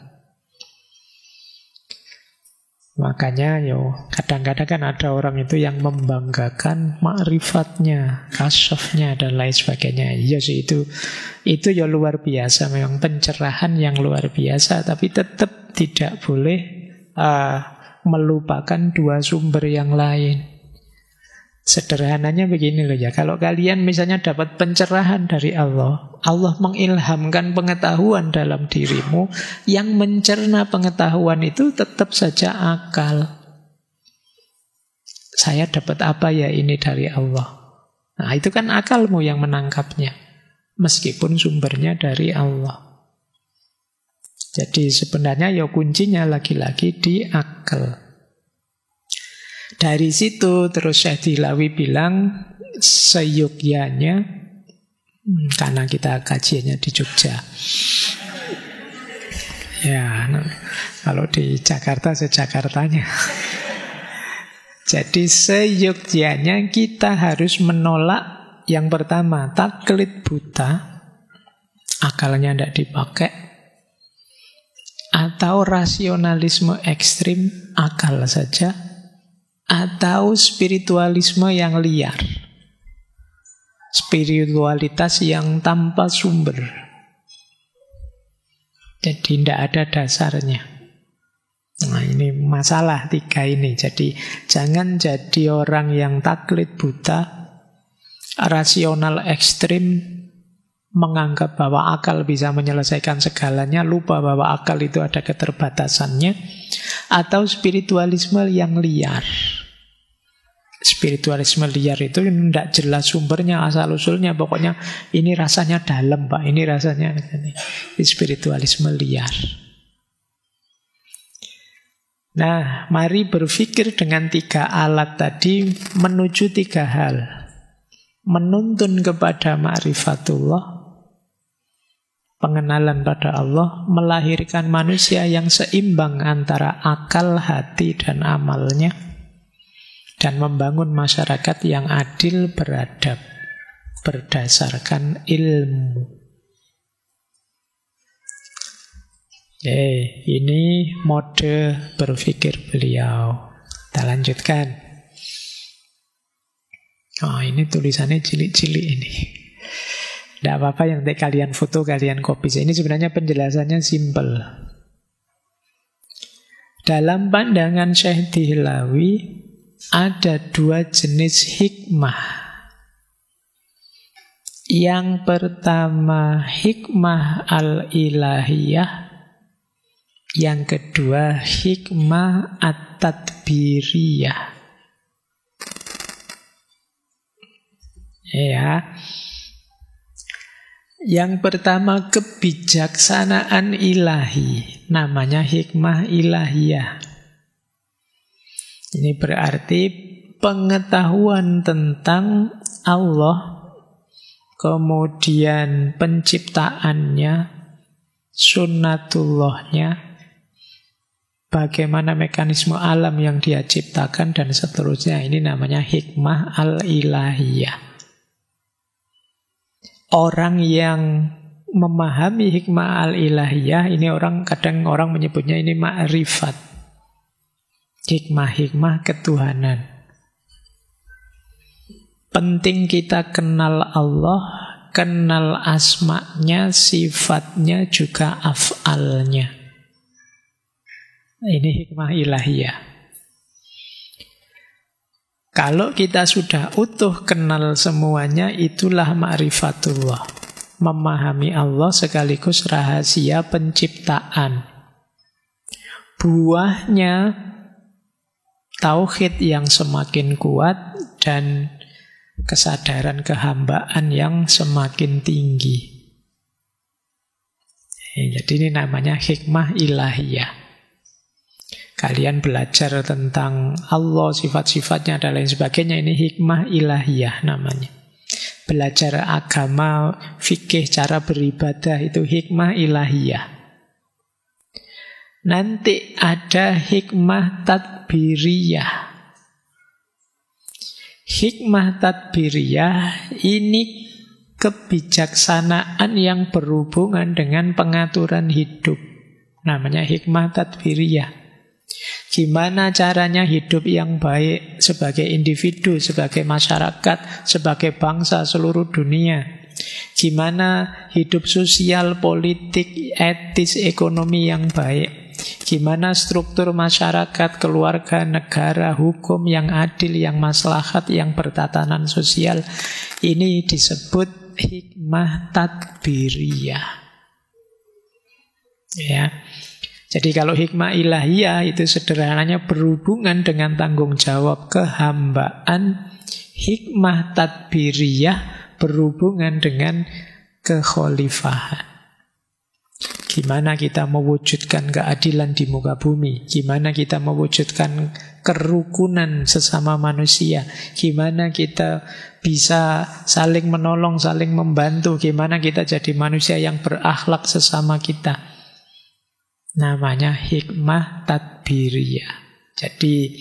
Makanya kadang-kadang kan ada orang itu yang membanggakan ma'rifatnya, kasyafnya dan lain sebagainya. Iya sih, itu ya luar biasa, memang pencerahan yang luar biasa, tapi tetap tidak boleh melupakan 2 sumber yang lain. Sederhananya begini loh ya, kalau kalian misalnya dapat pencerahan dari Allah, Allah mengilhamkan pengetahuan dalam dirimu, yang mencerna pengetahuan itu tetap saja akal. Saya dapat apa ya ini dari Allah? Nah itu kan akalmu yang menangkapnya, meskipun sumbernya dari Allah. Jadi sebenarnya ya kuncinya lagi-lagi di akal. Dari situ terus Syekh Dilawi bilang seyogyanya, karena kita kajiannya di Jogja. Ya, kalau di Jakarta se-Jakartanya. Jadi seyogyanya kita harus menolak yang pertama, taklid buta, akalnya tidak dipakai, atau rasionalisme ekstrim, akal saja, atau spiritualisme yang liar, spiritualitas yang tanpa sumber. Jadi tidak ada dasarnya. Nah ini masalah 3 ini. Jadi jangan jadi orang yang taklid buta, rasional ekstrim, menganggap bahwa akal bisa menyelesaikan segalanya, lupa bahwa akal itu ada keterbatasannya, atau spiritualisme yang liar. Spiritualisme liar itu tidak jelas sumbernya, asal-usulnya, pokoknya ini rasanya dalam, Pak, ini rasanya ini spiritualisme liar. Nah, mari berpikir dengan 3 alat tadi menuju 3 hal. Menuntun kepada ma'rifatullah, pengenalan pada Allah, melahirkan manusia yang seimbang antara akal, hati, dan amalnya, dan membangun masyarakat yang adil, beradab, berdasarkan ilmu. Ini mode berpikir beliau. Kita lanjutkan. Oh, ini tulisannya cilik-cilik ini. Tidak apa-apa, yang nanti kalian foto, kalian copy. Ini sebenarnya penjelasannya simple. Dalam pandangan Syekh Dihlawi, ada 2 jenis hikmah. Yang pertama, hikmah al-ilahiyah. Yang kedua, hikmah at-tadbiriyah. Ya. Yang pertama, kebijaksanaan ilahi, namanya hikmah ilahiyah. Ini berarti pengetahuan tentang Allah, kemudian penciptaannya, sunnatullahnya, bagaimana mekanisme alam yang dia ciptakan, dan seterusnya. Ini namanya hikmah al-ilahiyah. Orang yang memahami hikmah al-ilahiyah, ini kadang orang menyebutnya ini ma'rifat. Hikmah-hikmah ketuhanan. Penting kita kenal Allah, kenal asma'nya, sifatnya, juga af'alnya. Ini hikmah ilahiyah. Kalau kita sudah utuh kenal semuanya, itulah ma'rifatullah. Memahami Allah sekaligus rahasia penciptaan. Buahnya tauhid yang semakin kuat dan kesadaran kehambaan yang semakin tinggi. Jadi ini namanya hikmah ilahiyah. Kalian belajar tentang Allah, sifat-sifatnya, dan lain sebagainya. Ini hikmah ilahiyah namanya. Belajar agama, fikih, cara beribadah, itu hikmah ilahiyah. Nanti ada hikmah tadbiriyah. Hikmah tadbiriyah ini kebijaksanaan yang berhubungan dengan pengaturan hidup. Namanya hikmah tadbiriyah. Gimana caranya hidup yang baik sebagai individu, sebagai masyarakat, sebagai bangsa seluruh dunia. Gimana hidup sosial, politik, etis, ekonomi yang baik. Gimana struktur masyarakat, keluarga, negara, hukum yang adil, yang maslahat, yang bertatanan sosial. Ini disebut hikmah tadbiriyah. Ya. Jadi kalau hikmah ilahiyah itu sederhananya berhubungan dengan tanggung jawab kehambaan. Hikmah tadbiriyah berhubungan dengan kekhalifahan. Gimana kita mewujudkan keadilan di muka bumi? Gimana kita mewujudkan kerukunan sesama manusia? Gimana kita bisa saling menolong, saling membantu? Gimana kita jadi manusia yang berakhlak sesama kita? Namanya hikmah tadbiriyah. Jadi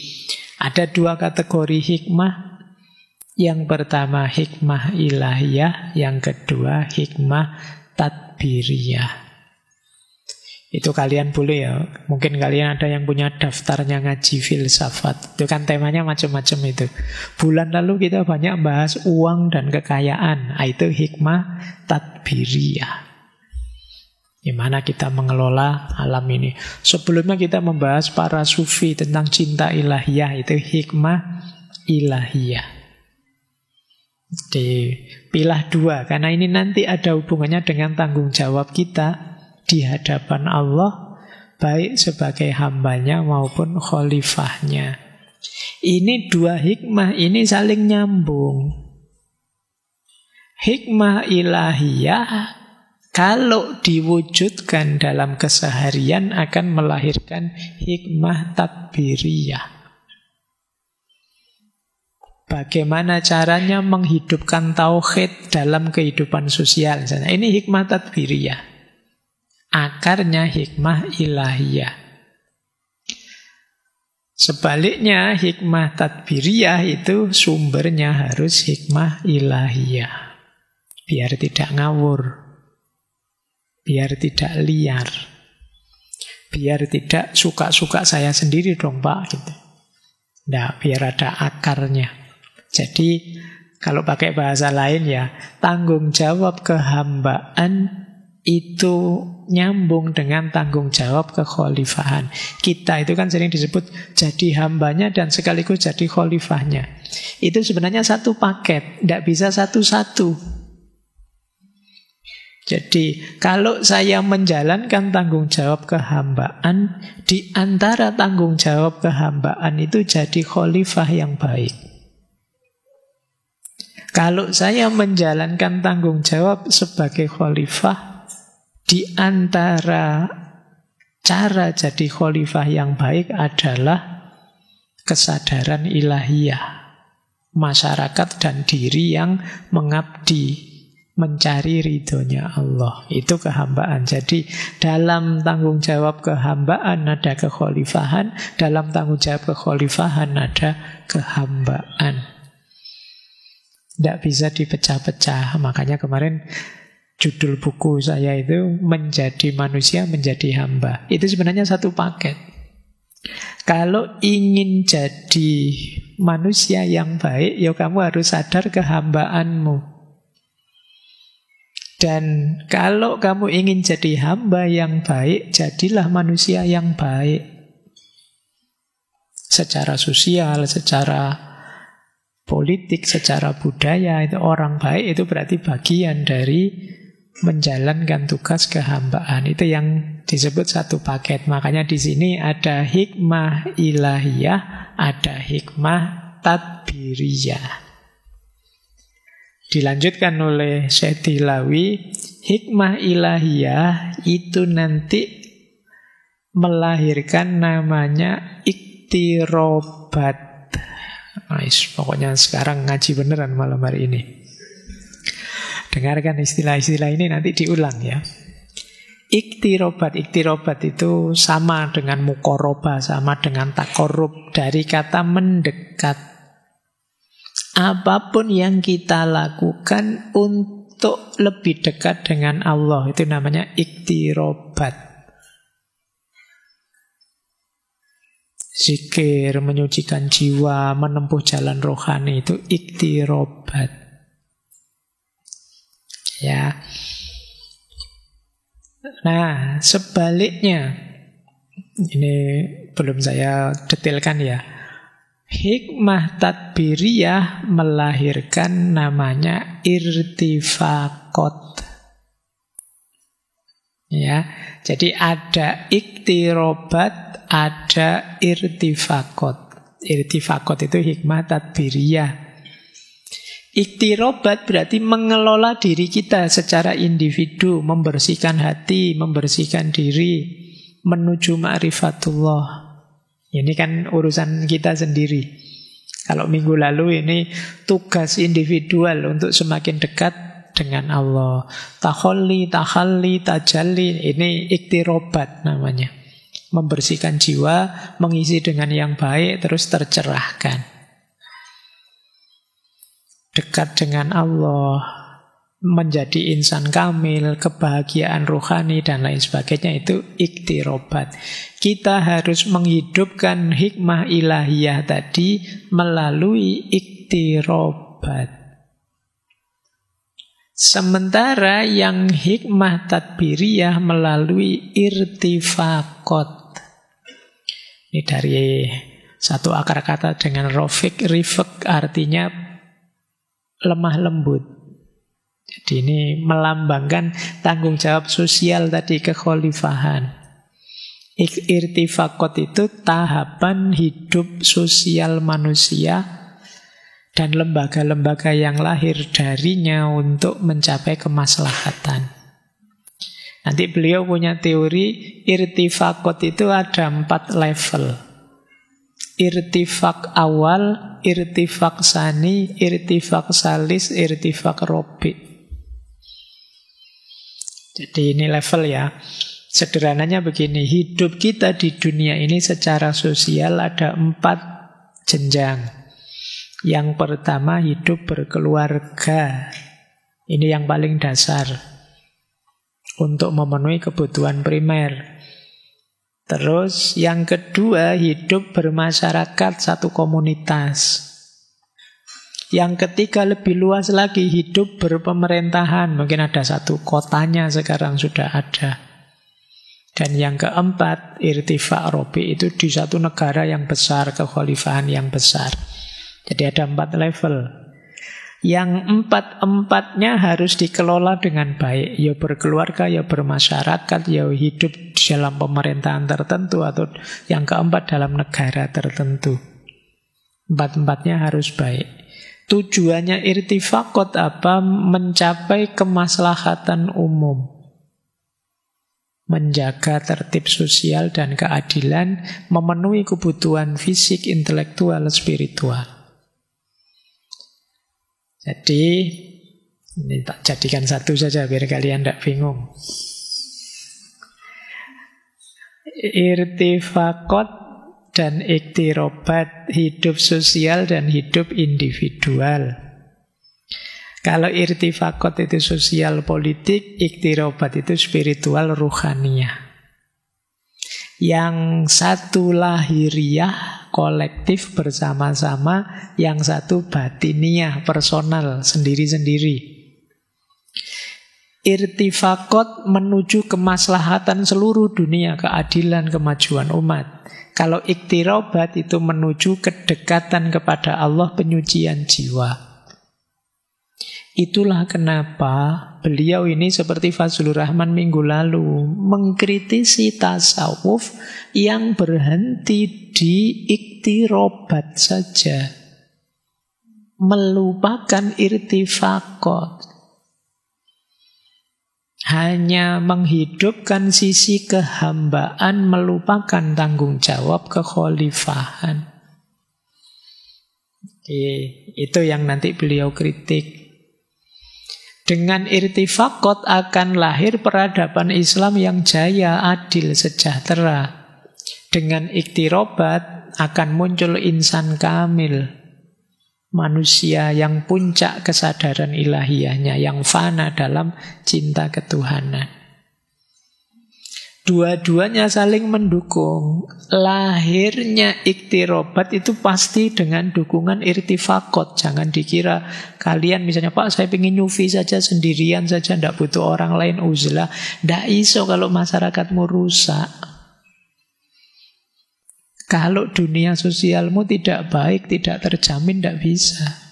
ada 2 kategori hikmah. Yang pertama hikmah ilahiyah, yang kedua hikmah tadbiriyah. Itu kalian boleh ya. Mungkin kalian ada yang punya daftarnya ngaji filsafat. Itu kan temanya macam-macam itu. Bulan lalu kita banyak bahas uang dan kekayaan. Itu hikmah tadbiriyah. Gimana kita mengelola alam ini. Sebelumnya kita membahas para sufi tentang cinta ilahiyah. Itu hikmah ilahiyah. Dipilah 2. Karena ini nanti ada hubungannya dengan tanggung jawab kita di hadapan Allah, baik sebagai hambanya maupun khalifahnya. Ini 2 hikmah ini saling nyambung. Hikmah ilahiyah kalau diwujudkan dalam keseharian akan melahirkan hikmah tadbiriyah. Bagaimana caranya menghidupkan tauhid dalam kehidupan sosial. Misalnya, ini hikmah tadbiriyah. Akarnya hikmah ilahiyah. Sebaliknya, hikmah tadbiriyah itu sumbernya harus hikmah ilahiyah. Biar tidak ngawur. Biar tidak liar. Biar tidak suka-suka saya sendiri dong Pak. Gitu. Nah, biar ada akarnya. Jadi kalau pakai bahasa lain ya, tanggung jawab kehambaan itu nyambung dengan tanggung jawab kekhalifahan. Kita itu kan sering disebut jadi hambanya dan sekaligus jadi khalifahnya. Itu sebenarnya satu paket, tidak bisa satu-satu. Jadi kalau saya menjalankan tanggung jawab kehambaan, di antara tanggung jawab kehambaan itu jadi khalifah yang baik. Kalau saya menjalankan tanggung jawab sebagai khalifah, di antara cara jadi khalifah yang baik adalah kesadaran ilahiyah. Masyarakat dan diri yang mengabdi, mencari ridhonya Allah. Itu kehambaan. Jadi dalam tanggung jawab kehambaan ada kekhalifahan, dalam tanggung jawab kekhalifahan ada kehambaan. Tidak bisa dipecah-pecah. Makanya kemarin judul buku saya itu Menjadi Manusia, Menjadi Hamba. Itu sebenarnya satu paket. Kalau ingin jadi manusia yang baik, ya kamu harus sadar kehambaanmu. Dan kalau kamu ingin jadi hamba yang baik, jadilah manusia yang baik. Secara sosial, secara politik, secara budaya, itu orang baik itu berarti bagian dari menjalankan tugas kehambaan. Itu yang disebut satu paket. Makanya di sini ada hikmah ilahiyah, ada hikmah tadbiriyah. Dilanjutkan oleh Syekh Dilawi, hikmah ilahiyah itu nanti melahirkan namanya iktirobat. Nice. Pokoknya sekarang ngaji beneran malam hari ini. Dengarkan istilah-istilah ini nanti diulang ya. Iktirobat itu sama dengan mukoroba, sama dengan takorub, dari kata mendekat. Apapun yang kita lakukan untuk lebih dekat dengan Allah, itu namanya iktirobat. Zikir, menyucikan jiwa, menempuh jalan rohani, itu iktirobat. Ya. Nah, sebaliknya, ini belum saya detailkan ya. Hikmah tadbiriyah melahirkan namanya irtifaqot. Ya, jadi ada iktirobat, ada irtifaqot. Irtifaqot itu hikmah tadbiriyah. Iktirobat berarti mengelola diri kita secara individu, membersihkan hati, membersihkan diri, menuju ma'rifatullah. Ini kan urusan kita sendiri. Kalau minggu lalu ini tugas individual untuk semakin dekat dengan Allah. Tahalli, tajalli, ini iktirobat namanya. Membersihkan jiwa, mengisi dengan yang baik, terus tercerahkan. Dekat dengan Allah, menjadi insan kamil, kebahagiaan rohani, dan lain sebagainya, itu iktirobat. Kita harus menghidupkan hikmah ilahiyah tadi melalui iktirobat. Sementara yang hikmah tadbiriyah melalui irtifaqot. Ini dari satu akar kata dengan rifq, artinya lemah lembut. Jadi ini melambangkan tanggung jawab sosial tadi, kekhalifahan. Irtifaqot itu tahapan hidup sosial manusia dan lembaga-lembaga yang lahir darinya untuk mencapai kemaslahatan. Nanti beliau punya teori irtifaqat itu ada 4 level. Irtifaq awal, irtifaq sani, irtifaq salis, irtifaq robi. Jadi ini level ya. Sederhananya begini, hidup kita di dunia ini secara sosial ada 4 jenjang. Yang pertama hidup berkeluarga. Ini yang paling dasar untuk memenuhi kebutuhan primer. Terus yang kedua hidup bermasyarakat, satu komunitas. Yang ketiga lebih luas lagi, hidup berpemerintahan. Mungkin ada satu kotanya sekarang sudah ada. Dan yang keempat, irtifaq robi, itu di satu negara yang besar, kekhalifahan yang besar. Jadi ada 4 level. Yang 4-empatnya harus dikelola dengan baik. Ya berkeluarga, ya bermasyarakat, ya hidup dalam pemerintahan tertentu, atau yang keempat dalam negara tertentu. 4-empatnya harus baik. Tujuannya irtifaqat apa? Mencapai kemaslahatan umum. Menjaga tertib sosial dan keadilan, memenuhi kebutuhan fisik, intelektual, spiritual. Jadi, ini tak jadikan satu saja biar kalian tidak bingung. Irtifaqat dan iktirobat, hidup sosial dan hidup individual. Kalau irtifaqat itu sosial politik, iktirobat itu spiritual ruhaniyah. Yang satu lahiriah, kolektif bersama-sama, yang satu batiniyah, personal, sendiri-sendiri. Irtifaqat menuju kemaslahatan seluruh dunia, keadilan, kemajuan umat. Kalau iktirobat itu menuju kedekatan kepada Allah, penyucian jiwa. Itulah kenapa beliau ini seperti Fazlur Rahman minggu lalu mengkritisi tasawuf yang berhenti di iktirobat saja, melupakan irtifaqat, hanya menghidupkan sisi kehambaan, melupakan tanggung jawab kekhalifahan. Itu yang nanti beliau kritik. Dengan irtifaqat akan lahir peradaban Islam yang jaya, adil, sejahtera. Dengan iktirobat akan muncul insan kamil, manusia yang puncak kesadaran ilahiyahnya, yang fana dalam cinta ketuhanan. Dua-duanya saling mendukung. Lahirnya iktirobat itu pasti dengan dukungan irtifaqat. Jangan dikira kalian misalnya, Pak saya ingin nyufi saja sendirian saja, tidak butuh orang lain, uzlah. Tidak iso kalau masyarakatmu rusak. Kalau dunia sosialmu tidak baik, tidak terjamin, tidak bisa.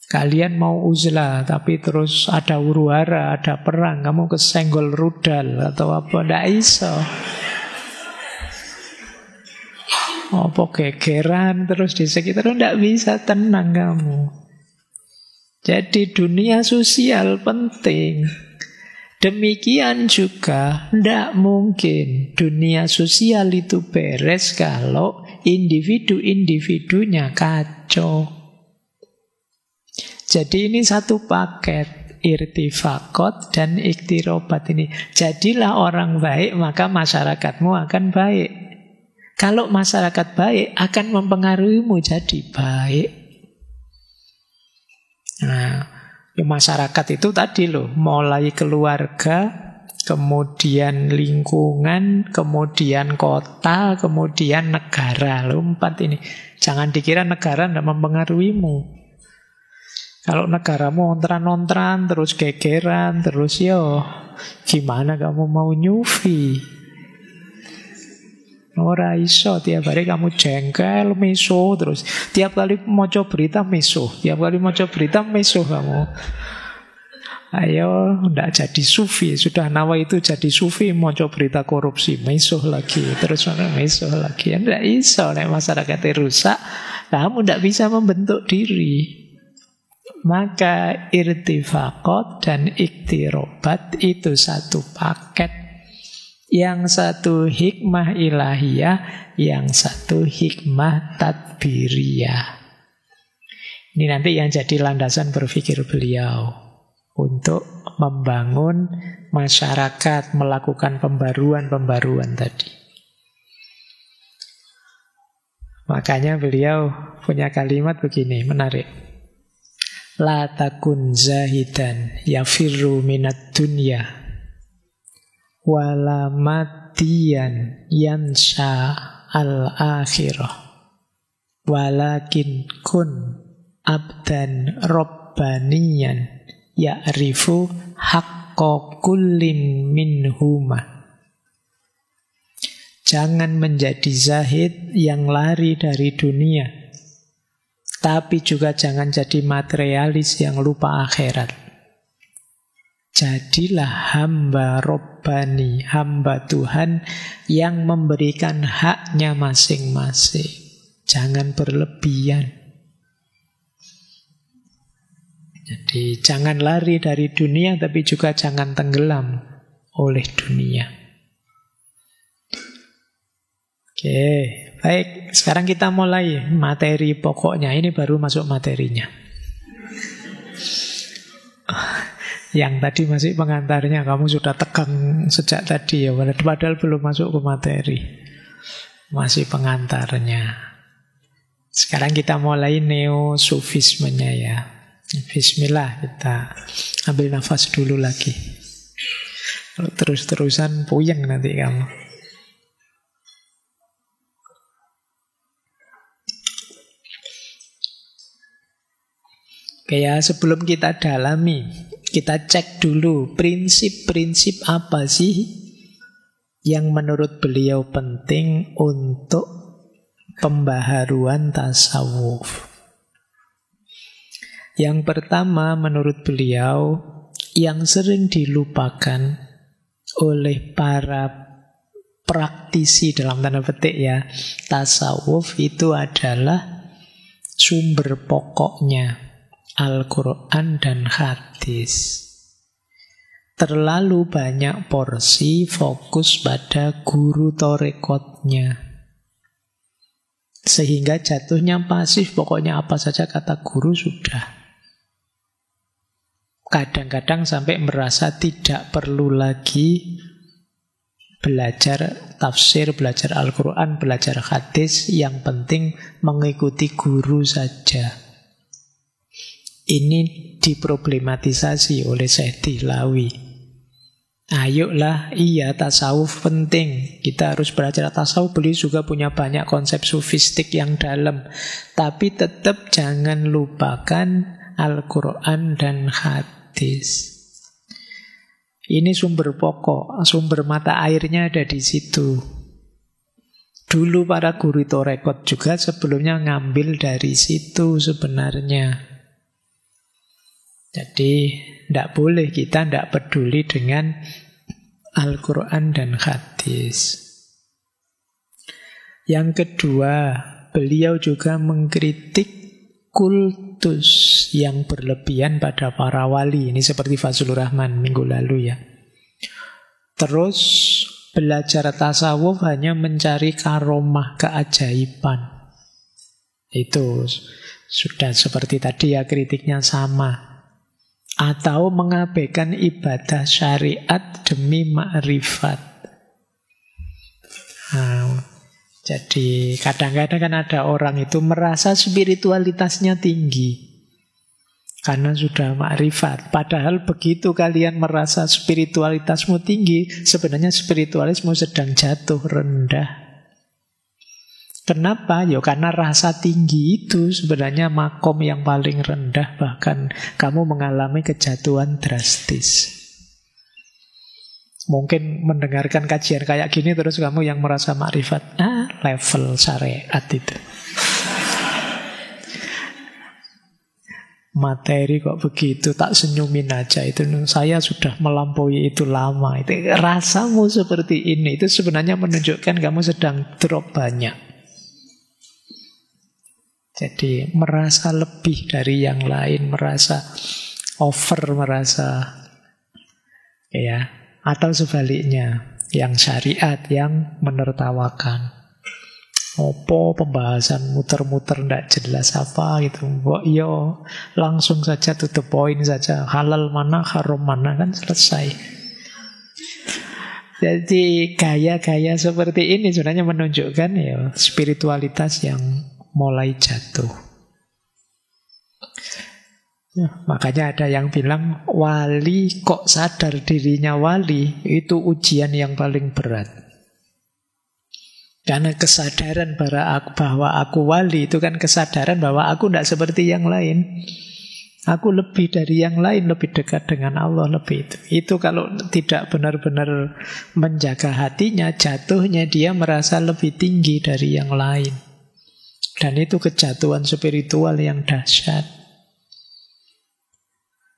Kalian mau uzlah, tapi terus ada huru-hara, ada perang, kamu kesenggol rudal atau apa, ndak iso. Apa gegeran terus di sekitar, ndak bisa tenang kamu. Jadi dunia sosial penting. Demikian juga ndak mungkin dunia sosial itu beres kalau individu-individunya kacau. Jadi ini satu paket, irtifaqat dan iktirobat ini. Jadilah orang baik, maka masyarakatmu akan baik. Kalau masyarakat baik, akan mempengaruhimu jadi baik. Nah, masyarakat itu tadi loh, mulai keluarga, kemudian lingkungan, kemudian kota, kemudian negara. Loh, 4 ini. Jangan dikira negara tidak mempengaruhimu. Kalau negaramu ontran-ontran, terus gegeran, terus gimana kamu mau nyufi? Ora iso, tiap hari kamu jengkel, meso, terus tiap kali maca berita meso, tiap kali maca berita meso kamu. Ayo, ndak jadi sufi, sudah nawa itu jadi sufi, maca berita korupsi, meso lagi, terus meso lagi. Ndak iso, nek masyarakatnya rusak, kamu ndak bisa membentuk diri. Maka irtifaqat dan iktirobat itu satu paket. Yang satu hikmah ilahiyah, yang satu hikmah tadbiriyah. Ini nanti yang jadi landasan berpikir beliau untuk membangun masyarakat, melakukan pembaruan-pembaruan tadi. Makanya beliau punya kalimat begini, menarik. La takun zahidan yafirru minad dunya wala matiyan yansha al-akhirah walakin kun abdan rabbaniyan ya'rifu haqqa kullin minhuma. Jangan menjadi zahid yang lari dari dunia, tapi juga jangan jadi materialis yang lupa akhirat. Jadilah hamba Rabbani, hamba Tuhan yang memberikan haknya masing-masing. Jangan berlebihan. Jadi jangan lari dari dunia, tapi juga jangan tenggelam oleh dunia. Oke, baik. Sekarang kita mulai materi pokoknya. Ini baru masuk materinya. Yang tadi masih pengantarnya, kamu sudah tegang sejak tadi ya, padahal belum masuk ke materi. Masih pengantarnya. Sekarang kita mulai neo-sufismenya ya. Bismillah, kita ambil nafas dulu lagi. Kalau terus-terusan puyeng nanti kamu. Oke ya, sebelum kita dalami, kita cek dulu prinsip-prinsip apa sih yang menurut beliau penting untuk pembaharuan tasawuf. Yang pertama menurut beliau yang sering dilupakan oleh para praktisi dalam tanda petik ya tasawuf itu adalah sumber pokoknya Al-Quran dan hadis. Terlalu banyak porsi fokus pada guru torekotnya, sehingga jatuhnya pasif, pokoknya apa saja kata guru sudah. Kadang-kadang sampai merasa tidak perlu lagi belajar tafsir, belajar Al-Quran, belajar hadis, yang penting mengikuti guru saja. Ini diproblematisasi oleh Syekh Dihlawi. Ayolah, iya tasawuf penting. Kita harus belajar tasawuf. Beliau juga punya banyak konsep sufistik yang dalam. Tapi tetap jangan lupakan Al-Quran dan hadis. Ini sumber pokok, sumber mata airnya ada di situ. Dulu para guru torekot juga sebelumnya ngambil dari situ sebenarnya. Jadi tidak boleh kita tidak peduli dengan Al-Quran dan hadis. Yang kedua, beliau juga mengkritik kultus yang berlebihan pada para wali. Ini seperti Fazlur Rahman minggu lalu ya. Terus belajar tasawuf hanya mencari karomah, keajaiban. Itu sudah seperti tadi ya, kritiknya sama. Atau mengabaikan ibadah syariat demi ma'rifat. Jadi kadang-kadang kan ada orang itu merasa spiritualitasnya tinggi karena sudah ma'rifat. Padahal begitu kalian merasa spiritualitasmu tinggi, sebenarnya spiritualismu sedang jatuh rendah. Kenapa? Ya karena rasa tinggi itu sebenarnya makom yang paling rendah. Bahkan kamu mengalami kejatuhan drastis. Mungkin mendengarkan kajian kayak gini terus kamu yang merasa makrifat. Level syariat itu. Materi kok begitu, tak senyumin aja. Itu saya sudah melampaui itu lama. Itu rasamu seperti ini. Itu sebenarnya menunjukkan kamu sedang drop banyak. Jadi merasa lebih dari yang lain, merasa over, merasa ya, atau sebaliknya, yang syariat yang menertawakan. Opo pembahasan muter-muter ndak jelas apa gitu. Mbok yo langsung saja to the point saja. Halal mana, haram mana, kan selesai. Jadi gaya-gaya seperti ini sebenarnya menunjukkan ya spiritualitas yang mulai jatuh. Ya, makanya ada yang bilang wali kok sadar dirinya wali, itu ujian yang paling berat. Karena kesadaran bahwa aku wali itu kan kesadaran bahwa aku tidak seperti yang lain. Aku lebih dari yang lain, lebih dekat dengan Allah, lebih itu. Itu kalau tidak benar-benar menjaga hatinya, jatuhnya dia merasa lebih tinggi dari yang lain. Dan itu kejatuhan spiritual yang dahsyat.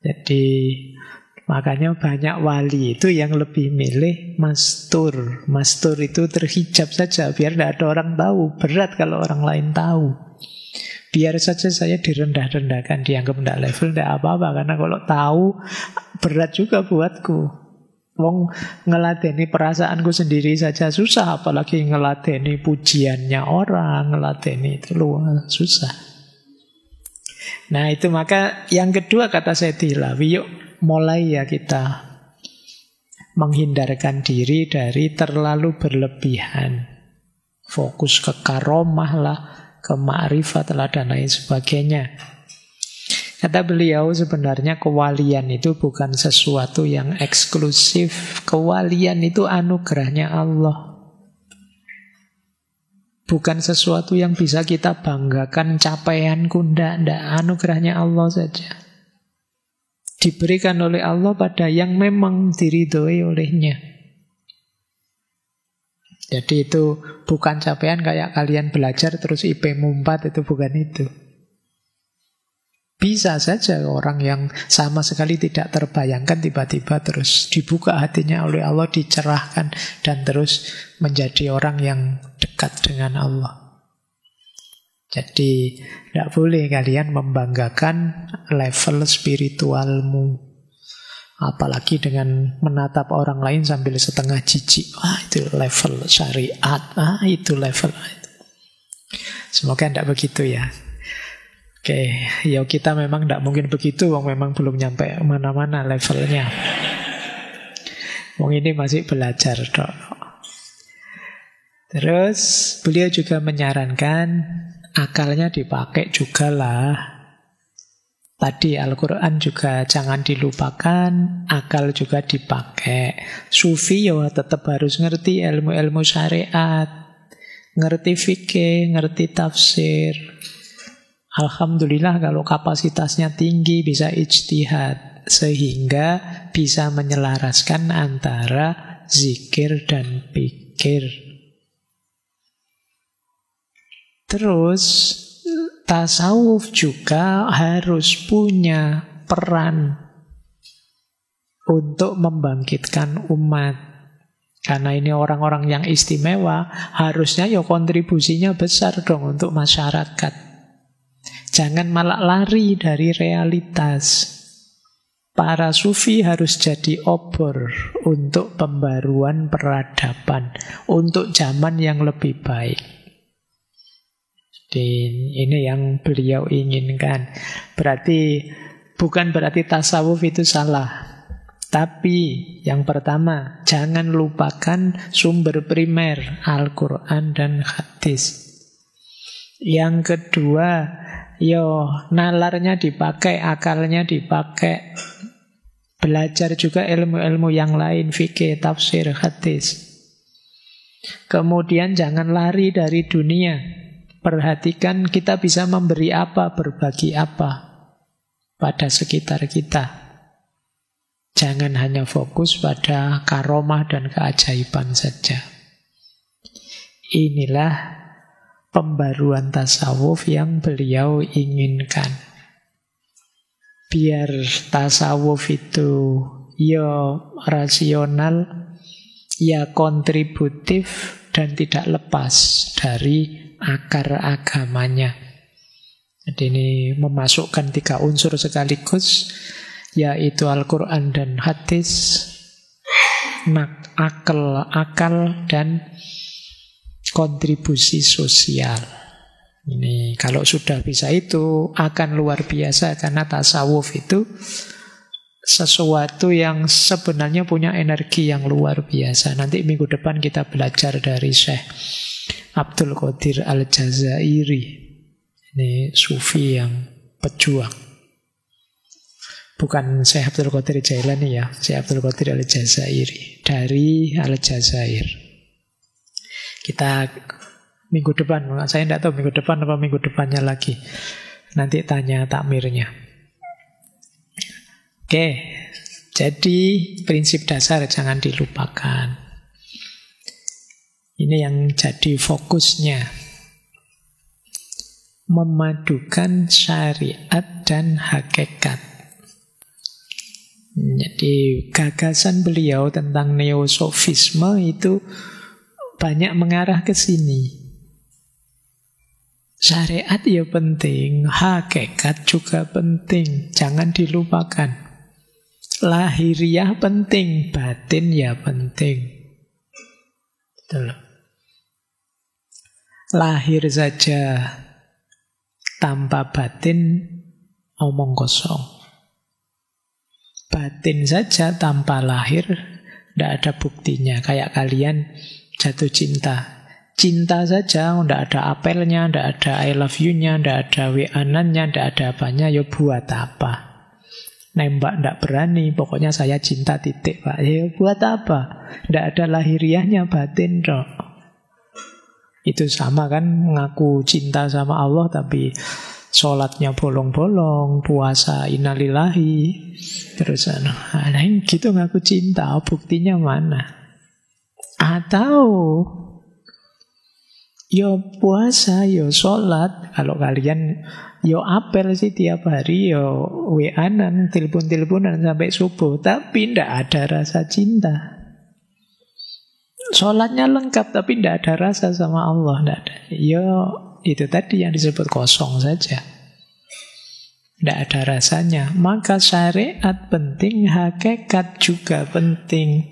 Jadi makanya banyak wali itu yang lebih milih mastur. Mastur itu terhijab saja, biar tidak ada orang tahu. Berat kalau orang lain tahu. Biar saja saya direndah-rendahkan, dianggap tidak level, tidak apa-apa. Karena kalau tahu, berat juga buatku. Wong ngeladeni perasaanku sendiri saja susah, apalagi ngeladeni pujiannya orang, ngeladeni itu luar susah. Nah itu maka yang kedua kata Sayyidina Ilawi, yuk mulai ya kita menghindarkan diri dari terlalu berlebihan. Fokus ke karomah lah, ke ma'rifat lah dan lain sebagainya. Kata beliau sebenarnya kewalian itu bukan sesuatu yang eksklusif. Kewalian itu anugerahnya Allah. Bukan sesuatu yang bisa kita banggakan capaianku, ndak, anugerahnya Allah saja. Diberikan oleh Allah pada yang memang diridhoi olehnya. Jadi itu bukan capaian kayak kalian belajar terus IP-mu 4, itu bukan itu. Bisa saja orang yang sama sekali tidak terbayangkan tiba-tiba terus dibuka hatinya oleh Allah, dicerahkan dan terus menjadi orang yang dekat dengan Allah. Jadi tidak boleh kalian membanggakan level spiritualmu, apalagi dengan menatap orang lain sambil setengah jijik. Itu level syariat, itu level. Semoga tidak begitu ya. Oke, ya kita memang tidak mungkin begitu, memang belum nyampe mana-mana levelnya. Wong ini masih belajar dok. Terus beliau juga menyarankan akalnya dipakai juga lah. Tadi Al-Quran juga jangan dilupakan, akal juga dipakai. Sufi ya tetap harus ngerti ilmu-ilmu syariat, ngerti fikih, ngerti tafsir. Alhamdulillah kalau kapasitasnya tinggi bisa ijtihad, sehingga bisa menyelaraskan antara zikir dan pikir. Terus tasawuf juga harus punya peran untuk membangkitkan umat. Karena ini orang-orang yang istimewa, harusnya ya kontribusinya besar dong untuk masyarakat. Jangan malah lari dari realitas. Para sufi harus jadi obor untuk pembaruan peradaban, untuk zaman yang lebih baik. Ini yang beliau inginkan. Bukan berarti tasawuf itu salah. Tapi yang pertama, jangan lupakan sumber primer Al-Quran dan hadis. Yang kedua, nalarnya dipakai, akalnya dipakai. Belajar juga ilmu-ilmu yang lain, fikih, tafsir, hadis. Kemudian jangan lari dari dunia. Perhatikan kita bisa memberi apa, berbagi apa pada sekitar kita. Jangan hanya fokus pada karomah dan keajaiban saja. Inilah pembaruan tasawuf yang beliau inginkan. Biar tasawuf itu ya rasional, ya kontributif, dan tidak lepas dari akar agamanya. Jadi ini memasukkan 3 unsur sekaligus, yaitu Al-Quran dan hadis, akal dan kontribusi sosial. Ini kalau sudah bisa itu akan luar biasa, karena tasawuf itu sesuatu yang sebenarnya punya energi yang luar biasa. Nanti minggu depan kita belajar dari Syekh Abdul Qadir Al-Jazairi. Ini sufi yang pejuang. Bukan Syekh Abdul Qadir Jailani ya, Syekh Abdul Qadir Al-Jazairi dari Al-Jazair. Kita minggu depan, saya tidak tahu minggu depan apa minggu depannya lagi. Nanti tanya takmirnya. Oke, jadi prinsip dasar jangan dilupakan. Ini yang jadi fokusnya. Memadukan syariat dan hakikat. Jadi gagasan beliau tentang neosofisme itu banyak mengarah ke sini. Syariat ya penting, hakikat juga penting, jangan dilupakan. Lahiriah penting, batin ya penting. Betul. Lahir saja tanpa batin, omong kosong. Batin saja tanpa lahir, tidak ada buktinya. Kayak kalian jatuh cinta. Cinta saja, tidak ada apelnya, tidak ada I love you-nya, tidak ada WA-nannya, tidak ada apanya, ya buat apa? Nembak tidak berani, pokoknya saya cinta titik, Pak. Ya buat apa? Tidak ada lahiriahnya batin, dong. Itu sama kan, ngaku cinta sama Allah, tapi sholatnya bolong-bolong, puasa innalillahi, terus gitu ngaku cinta, buktinya mana? Atau yo puasa, yo sholat. Kalau kalian yo apel sih tiap hari, yo WA-an, telepon-teleponan sampai subuh, tapi tidak ada rasa cinta. Sholatnya lengkap, tapi tidak ada rasa sama Allah, tidak ada. Yo itu tadi yang disebut kosong saja. Tidak ada rasanya. Maka syariat penting, hakikat juga penting.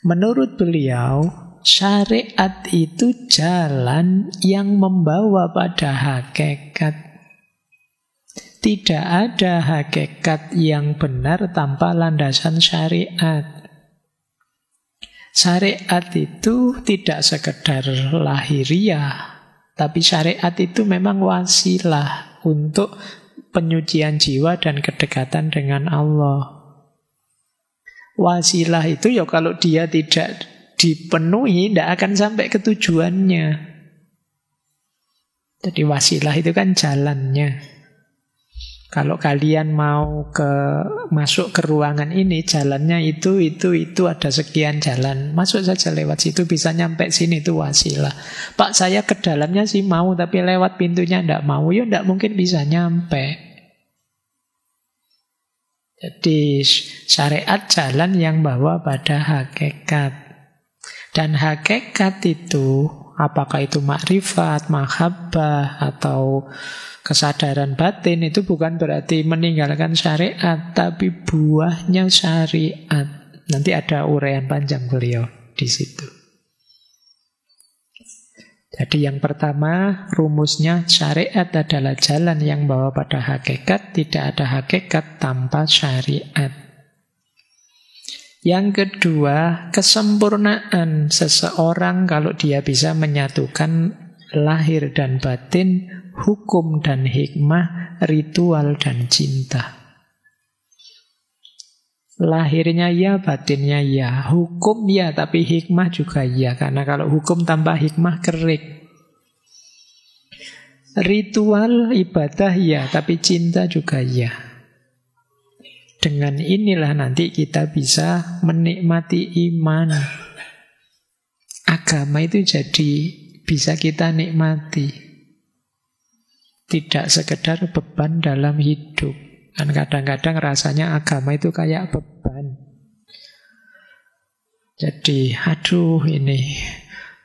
Menurut beliau, syariat itu jalan yang membawa pada hakikat. Tidak ada hakikat yang benar tanpa landasan syariat. Syariat itu tidak sekedar lahiriah, tapi syariat itu memang wasilah untuk penyucian jiwa dan kedekatan dengan Allah. Wasilah itu ya kalau dia tidak dipenuhi, tidak akan sampai ke tujuannya. Jadi wasilah itu kan jalannya. Kalau kalian mau masuk ke ruangan ini, jalannya itu ada sekian jalan. Masuk saja lewat situ, bisa nyampe sini, itu wasilah. Pak, saya ke dalamnya sih mau, tapi lewat pintunya tidak mau. Ya tidak mungkin bisa nyampe. Jadi syariat jalan yang bawa pada hakikat. Dan hakikat itu, apakah itu makrifat, mahabbah, atau kesadaran batin, itu bukan berarti meninggalkan syariat, tapi buahnya syariat. Nanti ada uraian panjang beliau di situ. Jadi yang pertama, rumusnya syariat adalah jalan yang bawa pada hakikat, tidak ada hakikat tanpa syariat. Yang kedua, kesempurnaan seseorang kalau dia bisa menyatukan lahir dan batin, hukum dan hikmah, ritual dan cinta. Lahirnya ya, batinnya ya, hukum ya, tapi hikmah juga ya, karena kalau hukum tanpa hikmah kering. Ritual ibadah ya, tapi cinta juga ya. Dengan inilah nanti kita bisa menikmati iman. Agama itu jadi bisa kita nikmati. Tidak sekedar beban dalam hidup. Dan kadang-kadang rasanya agama itu kayak beban. Jadi, aduh ini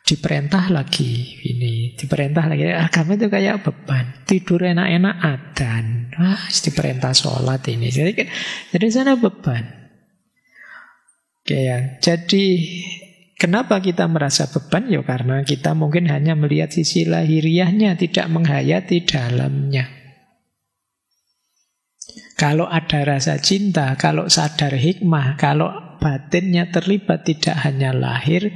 diperintah lagi ini, diperintah lagi. Agama itu kayak beban. Tidur enak-enak adzan, diperintah sholat ini. Jadi sana beban. Oke ya. Jadi kenapa kita merasa beban? Ya karena kita mungkin hanya melihat sisi lahiriahnya, tidak menghayati dalamnya. Kalau ada rasa cinta, kalau sadar hikmah, kalau batinnya terlibat tidak hanya lahir,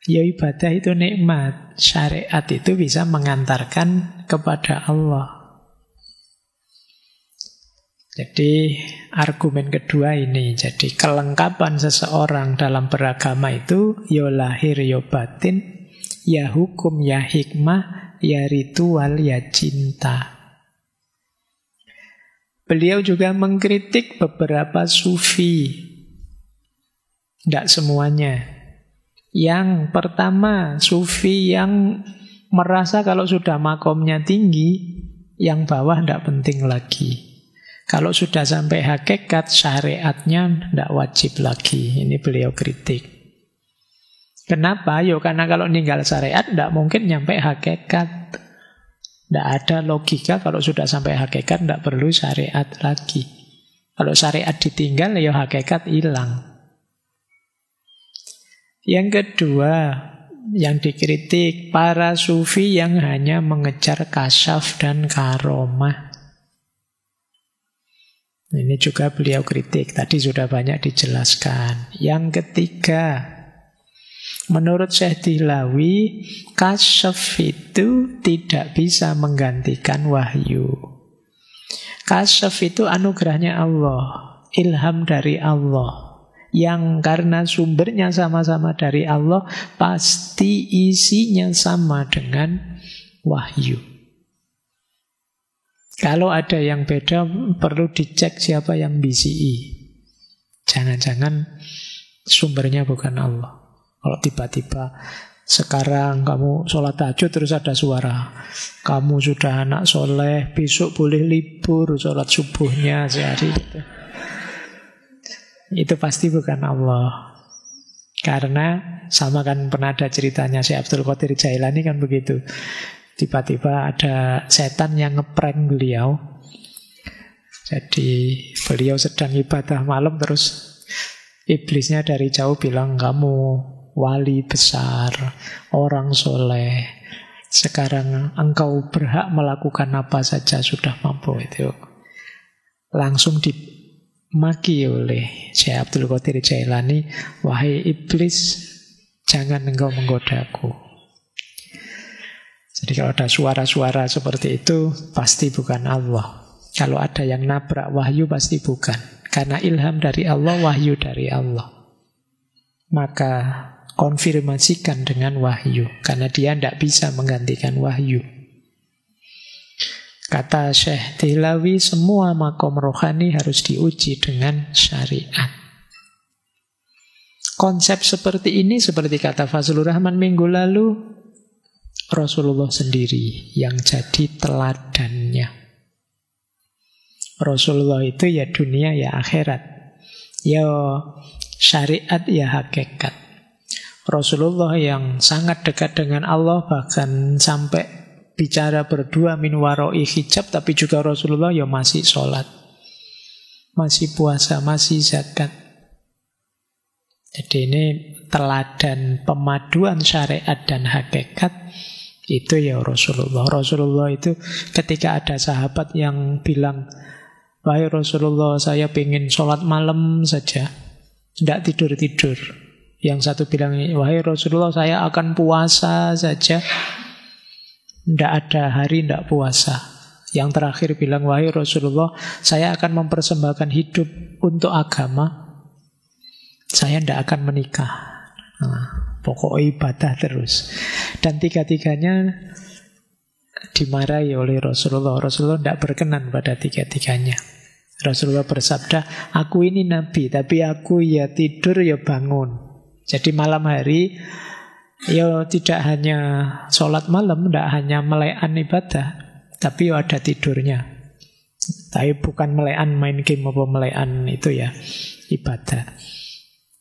ya ibadah itu nikmat. Syariat itu bisa mengantarkan kepada Allah. Jadi argumen kedua ini. Jadi kelengkapan seseorang dalam beragama itu ya lahir ya batin, ya hukum ya hikmah, ya ritual ya cinta. Beliau juga mengkritik beberapa sufi. Tidak semuanya. Yang pertama, sufi yang merasa kalau sudah makomnya tinggi, yang bawah tidak penting lagi. Kalau sudah sampai hakikat, syariatnya tidak wajib lagi. Ini beliau kritik. Kenapa? Ya karena kalau ninggal syariat tidak mungkin nyampe hakikat. Tidak ada logika kalau sudah sampai hakikat tidak perlu syariat lagi. Kalau syariat ditinggal ya hakikat hilang. Yang kedua, yang dikritik para sufi yang hanya mengejar kasyaf dan karomah. Ini juga beliau kritik, tadi sudah banyak dijelaskan. Yang ketiga, menurut Syekh Dihlawi, kasyaf itu tidak bisa menggantikan wahyu. Kasyaf itu anugerahnya Allah, ilham dari Allah. Yang karena sumbernya sama-sama dari Allah, pasti isinya sama dengan wahyu. Kalau ada yang beda, perlu dicek siapa yang bisi. Jangan-jangan sumbernya bukan Allah. Kalau tiba-tiba sekarang kamu sholat tahajud terus ada suara, kamu sudah anak soleh, besok boleh libur sholat subuhnya sehari gitu. Itu pasti bukan Allah. Karena sama kan pernah ada ceritanya Syekh Abdul Qadir Jailani kan begitu. Tiba-tiba ada setan yang ngeprank beliau. Jadi beliau sedang ibadah malam, terus iblisnya dari jauh bilang, kamu wali besar, orang soleh, sekarang engkau berhak melakukan apa saja, sudah mampu. Itu langsung dimaki oleh Syekh Abdul Qadir Jailani, wahai iblis, jangan engkau menggodaku. Jadi kalau ada suara-suara seperti itu, pasti bukan Allah. Kalau ada yang nabrak wahyu, pasti bukan. Karena ilham dari Allah, wahyu dari Allah. Maka konfirmasikan dengan wahyu, karena dia tidak bisa menggantikan wahyu. Kata Syekh Dihlawi, semua makom rohani harus diuji dengan syariat. Konsep seperti ini, seperti kata Fazlur Rahman minggu lalu, Rasulullah sendiri yang jadi teladannya. Rasulullah itu ya dunia ya akhirat, ya syariat ya hakikat. Rasulullah yang sangat dekat dengan Allah, bahkan sampai bicara berdua min waroi hijab, tapi juga Rasulullah ya masih sholat, masih puasa, masih zakat. Jadi ini teladan pemaduan syariat dan hakikat. Itu ya Rasulullah. Rasulullah itu ketika ada sahabat yang bilang, wahai Rasulullah, saya ingin sholat malam saja, tidak tidur-tidur. Yang satu bilang, wahai Rasulullah, saya akan puasa saja, tidak ada hari tidak puasa. Yang terakhir bilang, wahai Rasulullah, saya akan mempersembahkan hidup untuk agama, saya tidak akan menikah. Pokok ibadah terus. Dan tiga-tiganya dimarahi oleh Rasulullah. Rasulullah tidak berkenan pada tiga-tiganya. Rasulullah bersabda, aku ini nabi, tapi aku ya tidur ya bangun. Jadi malam hari ya tidak hanya sholat malam, tidak hanya melekan ibadah, tapi ya ada tidurnya. Tapi bukan melekan main game apa melekan itu ya ibadah.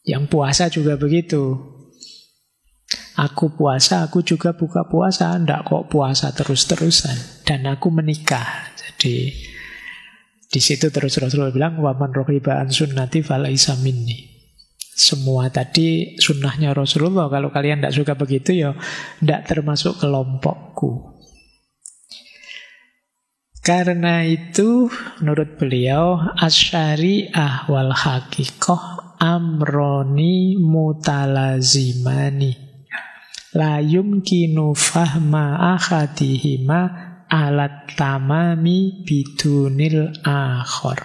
Yang puasa juga begitu. Aku puasa, aku juga buka puasa. Ndak kok puasa terus-terusan. Dan aku menikah. Jadi di situ terus Rasulullah bilang, waman rohiba an sunnati falaisa minni. Semua tadi sunnahnya Rasulullah. Kalau kalian tidak suka begitu, ya tidak termasuk kelompokku. Karena itu, menurut beliau, asyari'ah wal haqiqah amroni mutalazimani. La yumkinu fahma akhadihima alat tamami bidunil akhor.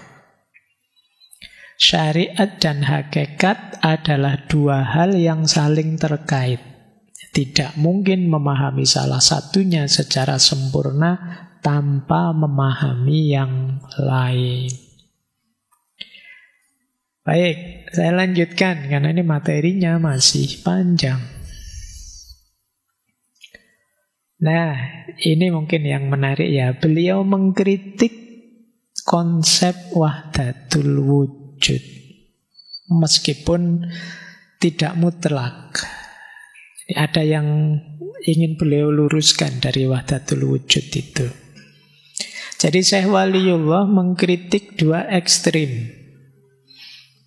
Syariat dan hakikat adalah dua hal yang saling terkait. Tidak mungkin memahami salah satunya secara sempurna tanpa memahami yang lain. Baik, saya lanjutkan karena ini materinya masih panjang. Nah, ini mungkin yang menarik ya. Beliau mengkritik konsep wahdatul wujud. Meskipun tidak mutlak. Ada yang ingin beliau luruskan dari wahdatul wujud itu. Jadi Syekh Waliullah mengkritik dua ekstrim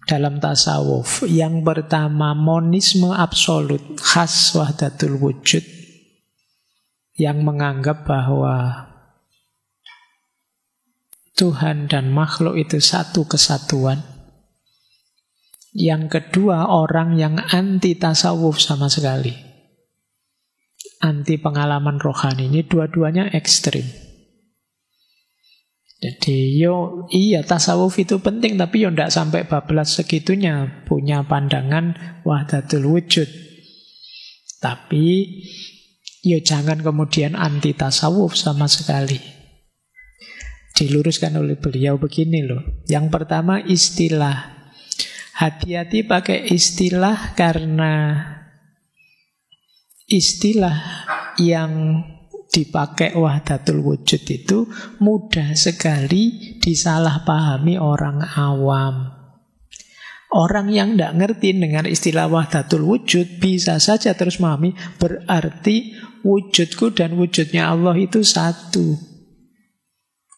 dalam tasawuf. Yang pertama, monisme absolut khas wahdatul wujud, yang menganggap bahwa Tuhan dan makhluk itu satu kesatuan. Yang kedua, orang yang anti tasawuf sama sekali, anti pengalaman rohani. Ini dua-duanya ekstrim. Jadi iya tasawuf itu penting, tapi tidak sampai bablas segitunya punya pandangan wahdatul wujud. Tapi jangan kemudian anti tasawuf sama sekali. Diluruskan oleh beliau begini loh. Yang pertama, istilah. Hati-hati pakai istilah, karena istilah yang dipakai wahdatul wujud itu mudah sekali disalahpahami orang awam. Orang yang tidak ngerti dengan istilah wahdatul wujud bisa saja terus memahami berarti wujudku dan wujudnya Allah itu satu.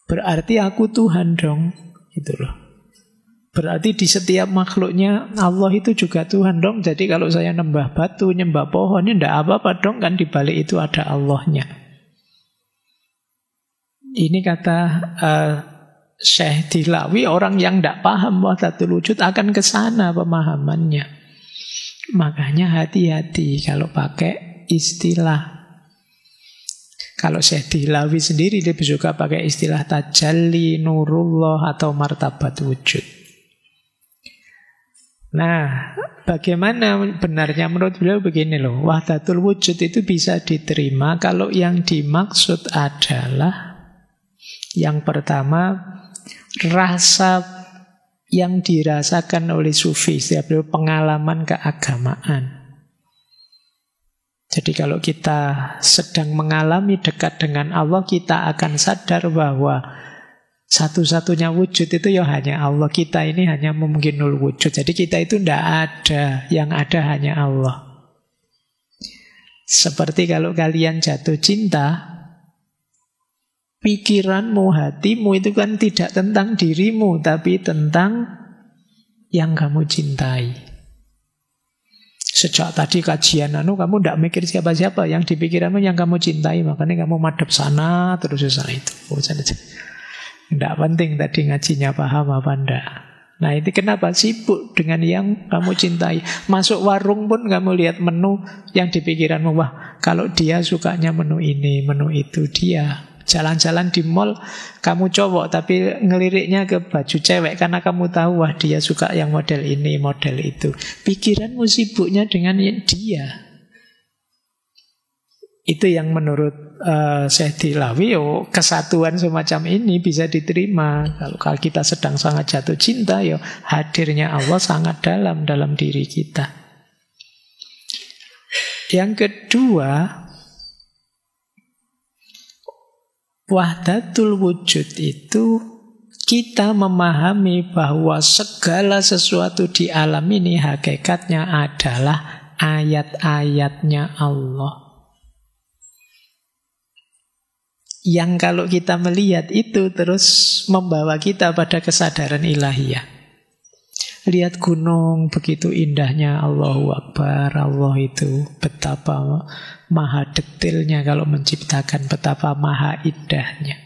Berarti aku Tuhan dong, gitu loh. Berarti di setiap makhluknya Allah itu juga Tuhan dong. Jadi kalau saya nyembah batu, nyembah pohon, ini tidak apa-apa dong, kan di balik itu ada Allahnya. Ini kata Syekh Dilawi, orang yang tidak paham wahdatul wujud akan ke sana pemahamannya. Makanya hati-hati kalau pakai istilah. Kalau Syekh Dilawi sendiri dia suka pakai istilah tajalli, nurullah, atau martabat wujud. Nah, bagaimana benarnya menurut beliau begini loh. Wahdatul wujud itu bisa diterima kalau yang dimaksud adalah yang pertama, rasa yang dirasakan oleh sufi, setiap pengalaman keagamaan. Jadi kalau kita sedang mengalami dekat dengan Allah, kita akan sadar bahwa satu-satunya wujud itu ya hanya Allah. Kita ini hanya mungkinul wujud. Jadi kita itu tidak ada, yang ada hanya Allah. Seperti kalau kalian jatuh cinta, pikiranmu, hatimu itu kan tidak tentang dirimu, tapi tentang yang kamu cintai. Sejak tadi kajian kamu tidak mikir siapa-siapa, yang dipikiranmu yang kamu cintai, makanya kamu madhep sana terus sana itu. Tidak penting tadi ngajinya paham apa enggak. Nah itu kenapa sibuk dengan yang kamu cintai. Masuk warung pun kamu lihat menu yang dipikiranmu, wah kalau dia sukanya menu ini, menu itu dia. Jalan-jalan di mall, kamu cowok tapi ngeliriknya ke baju cewek karena kamu tahu wah dia suka yang model ini, model itu. Pikiranmu sibuknya dengan dia. Itu yang menurut Syekh Dilawi, kesatuan semacam ini bisa diterima. Kalau kita sedang sangat jatuh cinta, hadirnya Allah sangat dalam diri kita. Yang kedua, wahdatul wujud itu kita memahami bahwa segala sesuatu di alam ini hakikatnya adalah ayat-ayatnya Allah. Yang kalau kita melihat itu terus membawa kita pada kesadaran ilahiyah. Lihat gunung, begitu indahnya, Allahu Akbar. Allah itu betapa maha detailnya kalau menciptakan, betapa maha indahnya.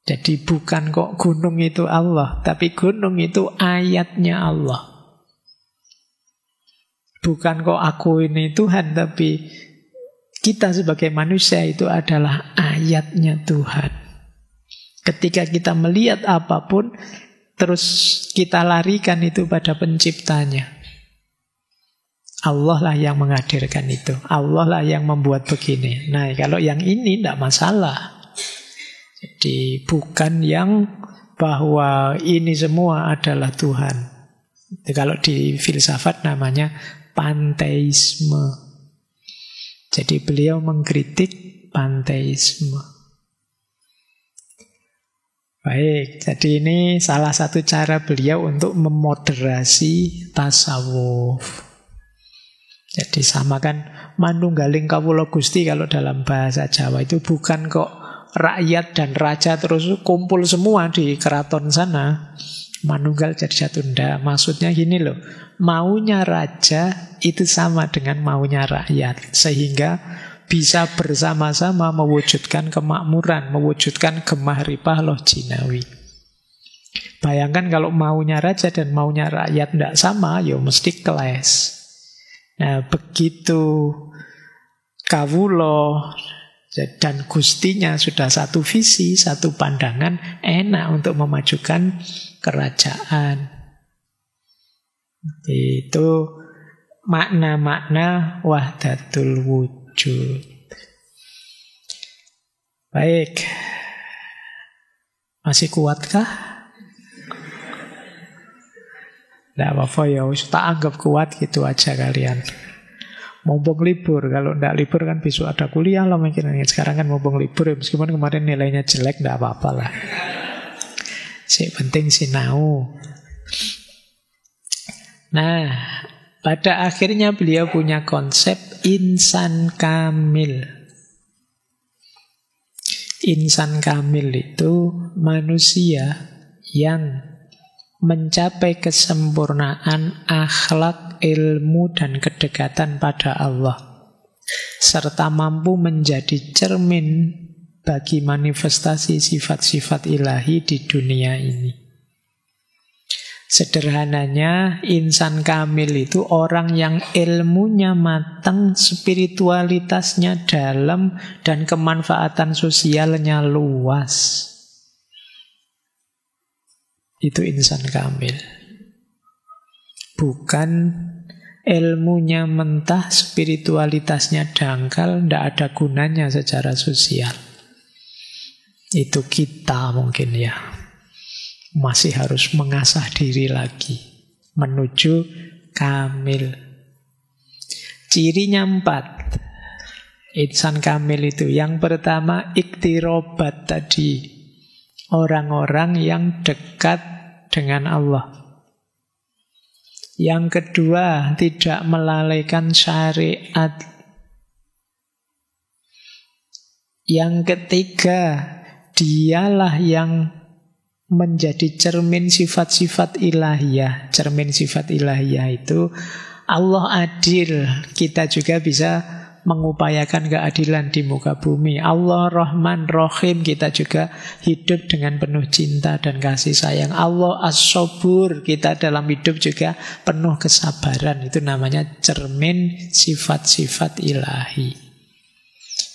Jadi bukan kok gunung itu Allah, tapi gunung itu ayatnya Allah. Bukan kok aku ini Tuhan, tapi kita sebagai manusia itu adalah ayatnya Tuhan. Ketika kita melihat apapun, terus kita larikan itu pada penciptanya. Allah lah yang menghadirkan itu. Allah lah yang membuat begini. Nah, kalau yang ini tidak masalah. Jadi bukan yang bahwa ini semua adalah Tuhan. Jadi, kalau di filsafat namanya panteisme. Jadi beliau mengkritik panteisme. Baik, jadi ini salah satu cara beliau untuk memoderasi tasawuf. Jadi samakan manunggaling kawula Gusti kalau dalam bahasa Jawa itu bukan kok rakyat dan raja terus kumpul semua di keraton sana. Manunggal jadi satu. Ndak, maksudnya gini loh. Maunya raja itu sama dengan maunya rakyat. Sehingga bisa bersama-sama mewujudkan kemakmuran, mewujudkan gemah-ripah loh jinawi. Bayangkan kalau maunya raja dan maunya rakyat ndak sama, ya mesti clash. Nah, begitu kawula dan Gustinya sudah satu visi, satu pandangan, enak untuk memajukan kerajaan. Itu makna-makna wahdatul wujud. Baik. Masih kuatkah? Tidak apa-apa ya, tak anggap kuat gitu aja kalian. Mumpung libur, kalau tidak libur kan besok ada kuliah lah mungkin. Sekarang kan mumpung libur ya, meskipun kemarin nilainya jelek, tidak apa-apa lah. Sing penting sinau. Nah, pada akhirnya beliau punya konsep insan kamil. Insan kamil itu manusia yang mencapai kesempurnaan akhlak, ilmu, dan kedekatan pada Allah, serta mampu menjadi cermin bagi manifestasi sifat-sifat ilahi di dunia ini. Sederhananya, insan kamil itu orang yang ilmunya matang, spiritualitasnya dalam, dan kemanfaatan sosialnya luas. Itu insan kamil. Bukan ilmunya mentah, spiritualitasnya dangkal, tidak ada gunanya secara sosial. Itu kita mungkin ya. Masih harus mengasah diri lagi menuju kamil. Cirinya 4. Insan kamil itu yang pertama iktirobat tadi. Orang-orang yang dekat dengan Allah. Yang kedua, tidak melalaikan syariat. Yang ketiga, dialah yang menjadi cermin sifat-sifat ilahiyah. Cermin sifat ilahiyah itu Allah adil, kita juga bisa mengupayakan keadilan di muka bumi. Allah Rahman Rahim, kita juga hidup dengan penuh cinta dan kasih sayang. Allah As-Sabur, kita dalam hidup juga penuh kesabaran. Itu namanya cermin sifat-sifat ilahi.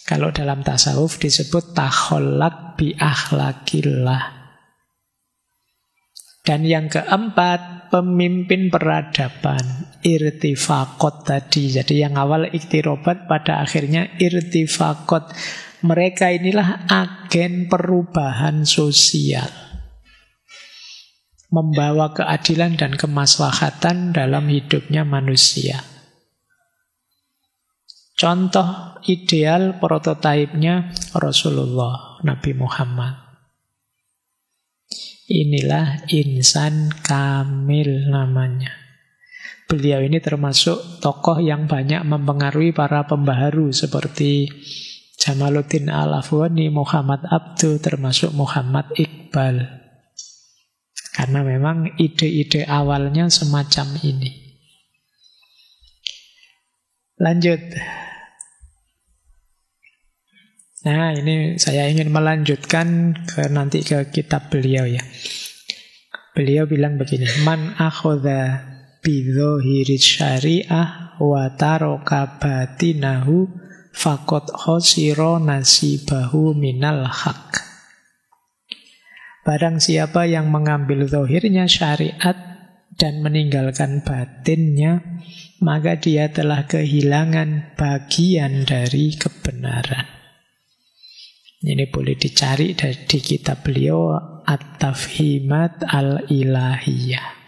Kalau dalam tasawuf disebut takhollak bi akhlakillah. Dan yang keempat, pemimpin peradaban, irtifaqot tadi. Jadi yang awal iktirobat, pada akhirnya irtifaqot. Mereka inilah agen perubahan sosial, membawa keadilan dan kemaslahatan dalam hidupnya manusia. Contoh ideal prototipenya Rasulullah Nabi Muhammad. Inilah insan kamil namanya. beliau ini termasuk tokoh yang banyak mempengaruhi para pembaharu seperti Jamaluddin Al-Afghani, Muhammad Abduh, termasuk Muhammad Iqbal. Karena memang ide-ide awalnya semacam ini. Lanjut. Nah, ini saya ingin melanjutkan nanti ke kitab beliau ya. Beliau bilang begini, man akhadha bidzohiri syariah wa taraka batinahu faqad khosira nasibahu minal haq. Barang siapa yang mengambil zahirnya syariat dan meninggalkan batinnya, maka dia telah kehilangan bagian dari kebenaran. Ini boleh dicari di kitab beliau At-Tafhimat Al-Ilahiyah.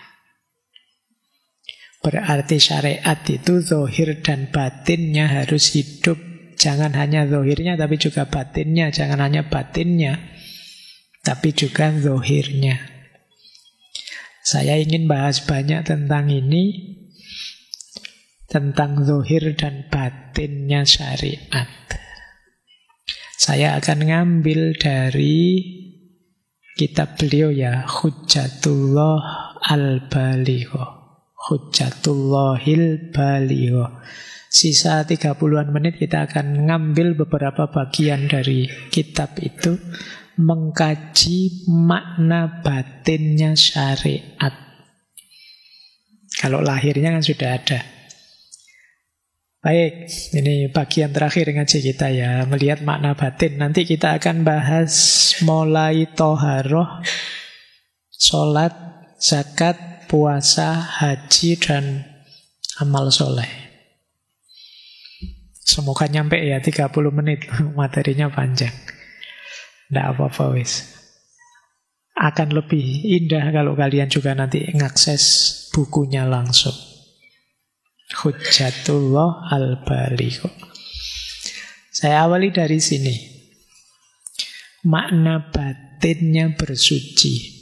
Berarti syariat itu zahir dan batinnya harus hidup. Jangan hanya zahirnya tapi juga batinnya. Jangan hanya batinnya tapi juga zahirnya. Saya ingin bahas banyak tentang ini, tentang zahir dan batinnya syariat. Saya akan ngambil dari kitab beliau ya, Hujjatullah Al-Baligha. Hujjatullahil Baligha. Sisa 30-an menit kita akan ngambil beberapa bagian dari kitab itu, mengkaji makna batinnya syariat. Kalau lahirnya kan sudah ada. Baik, ini bagian terakhir ngaji kita ya, melihat makna batin. Nanti kita akan bahas mulai toharoh, sholat, zakat, puasa, haji, dan amal soleh. Semoga nyampe ya 30 menit, materinya panjang. Nggak apa-apa wis. Akan lebih indah kalau kalian juga nanti ngakses bukunya langsung. Hujjatullah Al-Baligha. Saya awali dari sini. Makna batinnya bersuci,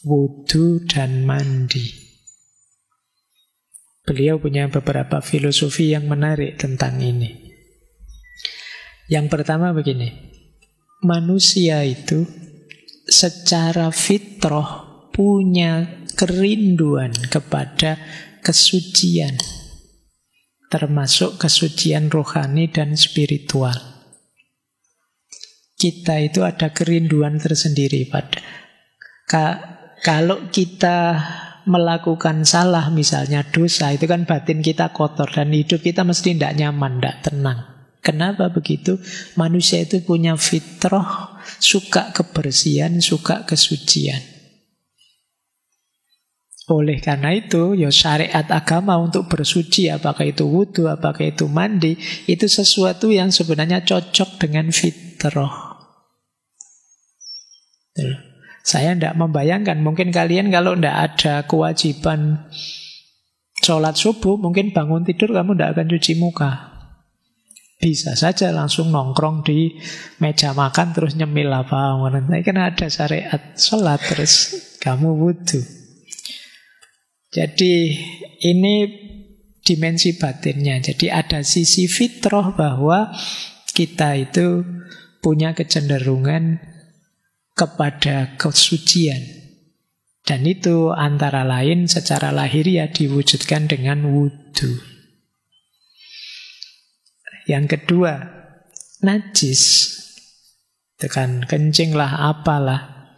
wudu dan mandi. Beliau punya beberapa filosofi yang menarik tentang ini. Yang pertama begini, manusia itu secara fitrah punya kerinduan kepada kesucian, termasuk kesucian rohani dan spiritual. Kita itu ada kerinduan tersendiri pada kalau kita melakukan salah, misalnya dosa, itu kan batin kita kotor dan hidup kita mesti tidak nyaman, tidak tenang. Kenapa begitu? Manusia itu punya fitrah, suka kebersihan, suka kesucian. Oleh karena itu, ya syariat agama untuk bersuci, apakah itu wudu, apakah itu mandi, itu sesuatu yang sebenarnya cocok dengan fitrah. Saya tidak membayangkan, mungkin kalian kalau tidak ada kewajiban sholat subuh, mungkin bangun tidur kamu tidak akan cuci muka. Bisa saja langsung nongkrong di meja makan terus nyemil apa. Karena ada syariat sholat terus kamu wudu. Jadi ini dimensi batinnya. Jadi ada sisi fitrah bahwa kita itu punya kecenderungan kepada kesucian. Dan itu antara lain secara lahiriah diwujudkan dengan wudu. Yang kedua, najis. Itu kan kencing lah, apalah.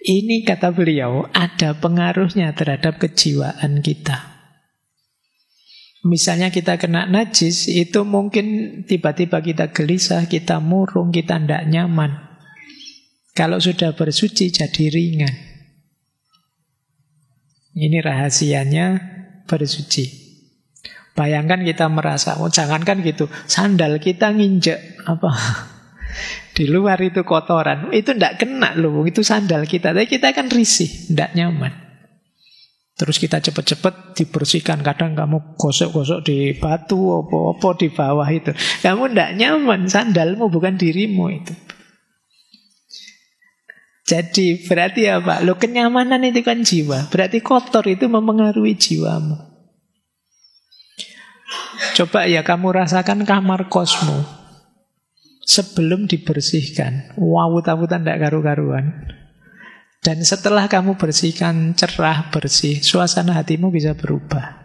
Ini kata beliau ada pengaruhnya terhadap kejiwaan kita. Misalnya kita kena najis, itu mungkin tiba-tiba kita gelisah, kita murung, kita tidak nyaman. Kalau sudah bersuci jadi ringan. Ini rahasianya bersuci. Bayangkan kita merasa, jangankan gitu, sandal kita nginjek apa di luar itu kotoran, itu tidak kena loh, itu sandal kita, tapi kita kan risih, tidak nyaman. Terus kita cepat-cepat dibersihkan, kadang kamu gosok-gosok di batu, apa-apa di bawah itu, kamu tidak nyaman, sandalmu bukan dirimu itu. Jadi berarti apa? Loh, kenyamanan itu kan jiwa, berarti kotor itu mempengaruhi jiwamu. Coba ya kamu rasakan kamar kosmu sebelum dibersihkan. Wawut-awutan tidak karu-karuan. Dan setelah kamu bersihkan, cerah, bersih, suasana hatimu bisa berubah.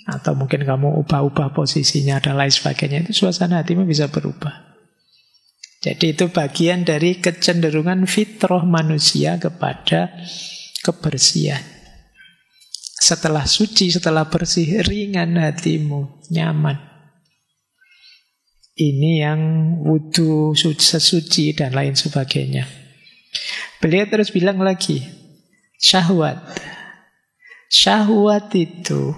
Atau mungkin kamu ubah-ubah posisinya dan lain sebagainya. Itu suasana hatimu bisa berubah. Jadi itu bagian dari kecenderungan fitrah manusia kepada kebersihan. Setelah suci, setelah bersih, ringan hatimu, nyaman. Ini yang wudhu sesuci dan lain sebagainya. Beliau terus bilang lagi, syahwat. Syahwat itu,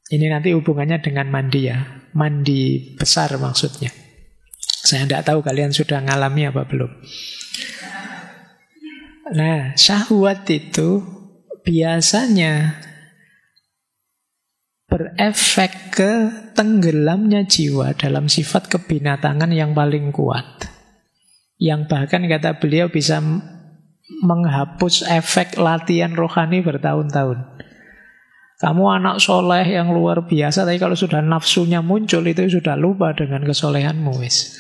ini nanti hubungannya dengan mandi ya. Mandi besar maksudnya. Saya tidak tahu kalian sudah ngalami apa belum. Nah, syahwat itu biasanya berefek ke tenggelamnya jiwa dalam sifat kebinatangan yang paling kuat. Yang bahkan kata beliau bisa menghapus efek latihan rohani bertahun-tahun. Kamu anak soleh yang luar biasa, tapi kalau sudah nafsunya muncul, itu sudah lupa dengan kesolehanmu, wis.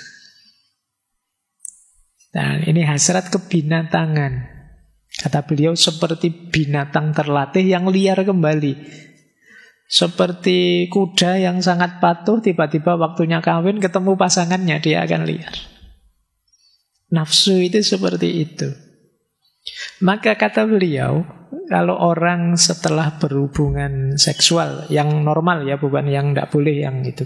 Dan ini hasrat kebinatangan. Kata beliau seperti binatang terlatih yang liar kembali. Seperti kuda yang sangat patuh, tiba-tiba waktunya kawin, ketemu pasangannya, dia akan liar. Nafsu itu seperti itu. Maka kata beliau, kalau orang setelah berhubungan seksual yang normal ya, bukan yang tidak boleh yang itu,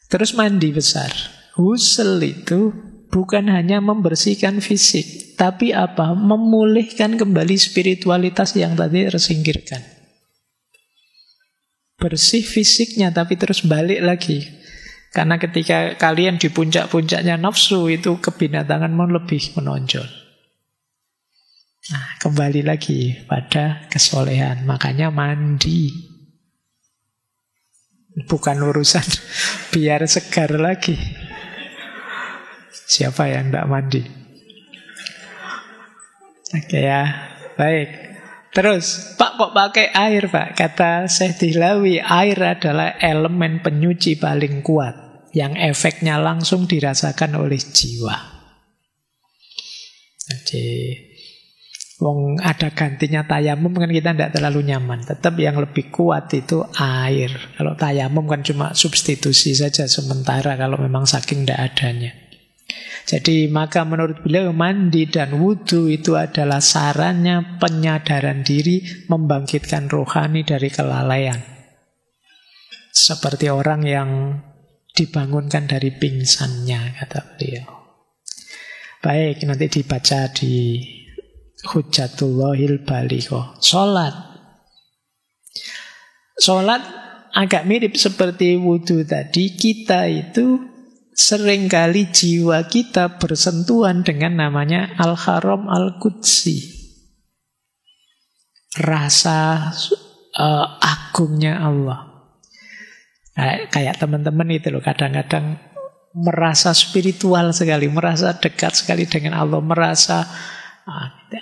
terus mandi besar, ghusl itu bukan hanya membersihkan fisik, tapi apa? Memulihkan kembali spiritualitas yang tadi tersingkirkan. Bersih fisiknya, tapi terus balik lagi. Karena ketika kalian di puncak-puncaknya nafsu, itu kebinatanganmu lebih menonjol. Nah, kembali lagi pada kesolehan. Makanya mandi. Bukan urusan biar segar lagi. Siapa yang tidak mandi? Oke ya, baik. Terus, Pak kok pakai air, Pak? Kata Syekh Dihlawi, air adalah elemen penyuci paling kuat yang efeknya langsung dirasakan oleh jiwa. Jadi, wong ada gantinya tayamum kan kita tidak terlalu nyaman. Tetap yang lebih kuat itu air. Kalau tayamum kan cuma substitusi saja sementara kalau memang saking tidak adanya. Jadi maka menurut beliau mandi dan wudhu itu adalah sarannya penyadaran diri, membangkitkan rohani dari kelalaian. Seperti orang yang dibangunkan dari pingsannya, kata beliau. Baik, nanti dibaca di Hujjatullahil Baligha. Sholat agak mirip seperti wudhu tadi. Kita itu seringkali jiwa kita bersentuhan dengan namanya Al-Haram Al-Qudsi. Rasa agungnya Allah. Kayak teman-teman itu loh, kadang-kadang merasa spiritual sekali, merasa dekat sekali dengan Allah, merasa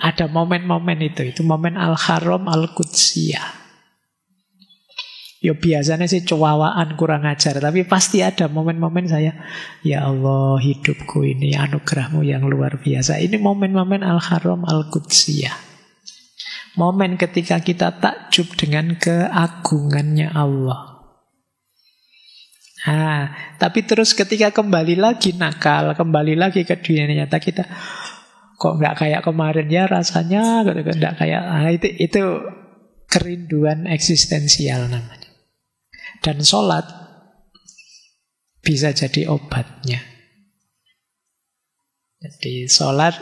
ada momen-momen itu momen Al-Haram Al-Qudsiyah. Ya biasanya sih cuawaan kurang ajar, tapi pasti ada momen-momen saya, ya Allah hidupku ini anugerahmu yang luar biasa. Ini momen-momen Al-Haram Al-Qudsiyah. Momen ketika kita takjub dengan keagungannya Allah. Tapi terus ketika kembali lagi nakal, kembali lagi ke dunia nyata, kita kok nggak kayak kemarin ya rasanya, nggak kayak itu kerinduan eksistensial namanya. Dan sholat bisa jadi obatnya. Jadi sholat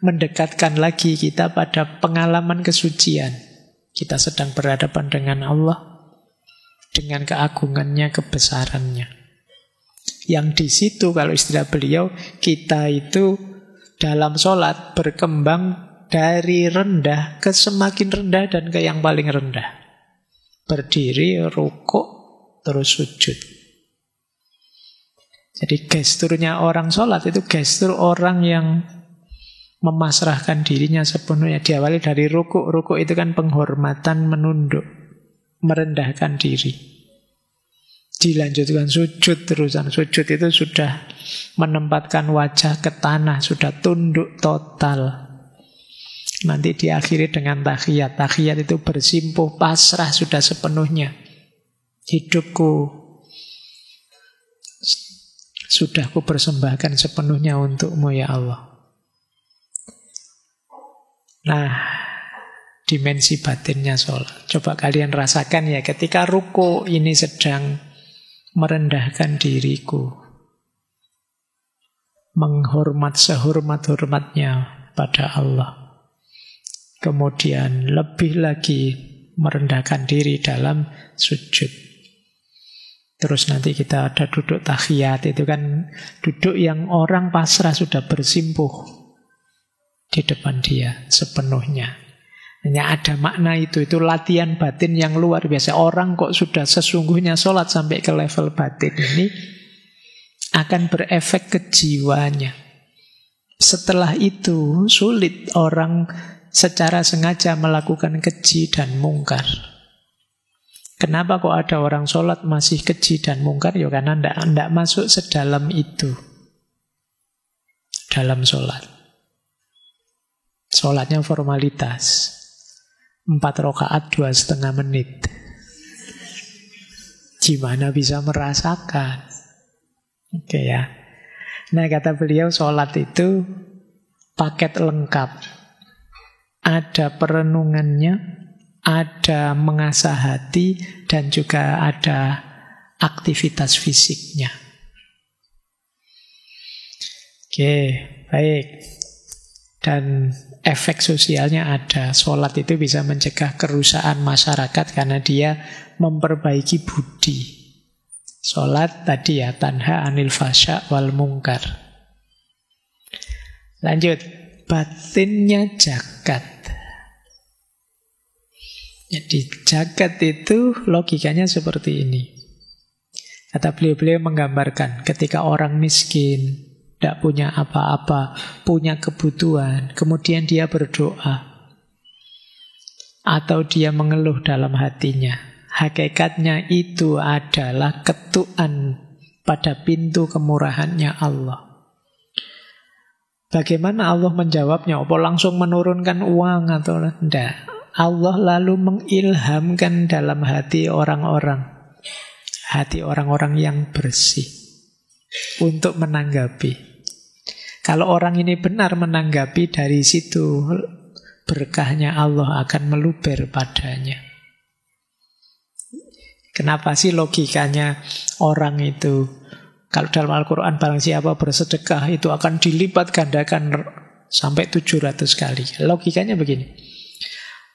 mendekatkan lagi kita pada pengalaman kesucian. Kita sedang berhadapan dengan Allah, dengan keagungannya, kebesarannya. Yang di situ kalau istilah beliau, kita itu dalam sholat berkembang dari rendah ke semakin rendah dan ke yang paling rendah. Berdiri, rukuk, terus sujud. Jadi gesturnya orang sholat itu gestur orang yang memasrahkan dirinya sepenuhnya. Diawali dari rukuk. Rukuk itu kan penghormatan, menunduk. merendahkan diri. Dilanjutkan sujud, terusan sujud itu sudah menempatkan wajah ke tanah, sudah tunduk total. Nanti diakhiri dengan tahiyat. Tahiyat itu bersimpuh, pasrah sudah sepenuhnya. Hidupku sudah ku persembahkan sepenuhnya untukmu ya Allah. Nah, dimensi batinnya sholat. Coba kalian rasakan ya, ketika ruku ini sedang merendahkan diriku, menghormat sehormat-hormatnya pada Allah. Kemudian lebih lagi merendahkan diri dalam sujud. Terus nanti kita ada duduk tahiyat, itu kan duduk yang orang pasrah sudah bersimpuh di depan dia sepenuhnya. Hanya ada makna itu latihan batin yang luar biasa. Orang kok sudah sesungguhnya sholat sampai ke level batin ini, akan berefek ke jiwanya. Setelah itu sulit orang secara sengaja melakukan keji dan mungkar. Kenapa kok ada orang sholat masih keji dan mungkar? Ya karena tidak masuk sedalam itu dalam sholat. Sholatnya formalitas. 4 rakaat 2,5 menit. Gimana bisa merasakan? Oke ya. Nah, kata beliau sholat itu paket lengkap. Ada perenungannya, ada mengasah hati, dan juga ada aktivitas fisiknya. Oke, baik. Dan efek sosialnya ada. Sholat itu bisa mencegah kerusakan masyarakat karena dia memperbaiki budi. Sholat tadi ya, tanha anil fasya wal mungkar. Lanjut, batinnya zakat. Jadi zakat itu logikanya seperti ini. Kata beliau menggambarkan ketika orang miskin, tidak punya apa-apa, punya kebutuhan, kemudian dia berdoa, atau dia mengeluh dalam hatinya. Hakikatnya itu adalah ketukan pada pintu kemurahannya Allah. Bagaimana Allah menjawabnya? Apa langsung menurunkan uang atau tidak? Allah lalu mengilhamkan dalam hati orang-orang yang bersih untuk menanggapi. Kalau orang ini benar menanggapi, dari situ berkahnya Allah akan meluber padanya. Kenapa sih logikanya orang itu? Kalau dalam Al-Quran barang siapa bersedekah itu akan dilipat gandakan sampai 700 kali. Logikanya begini.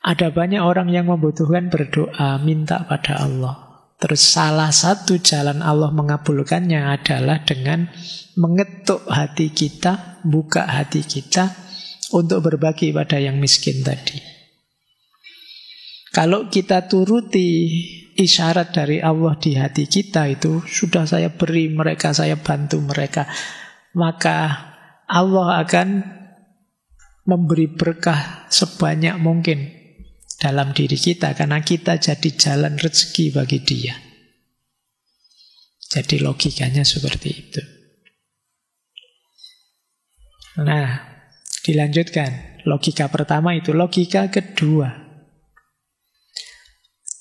Ada banyak orang yang membutuhkan berdoa, minta pada Allah. Terus salah satu jalan Allah mengabulkannya adalah dengan mengetuk hati kita, buka hati kita untuk berbagi pada yang miskin tadi. Kalau kita turuti isyarat dari Allah di hati kita itu, sudah saya beri mereka, saya bantu mereka, maka Allah akan memberi berkah sebanyak mungkin dalam diri kita, karena kita jadi jalan rezeki bagi dia. Jadi logikanya seperti itu. Nah, dilanjutkan. Logika pertama itu. Logika kedua,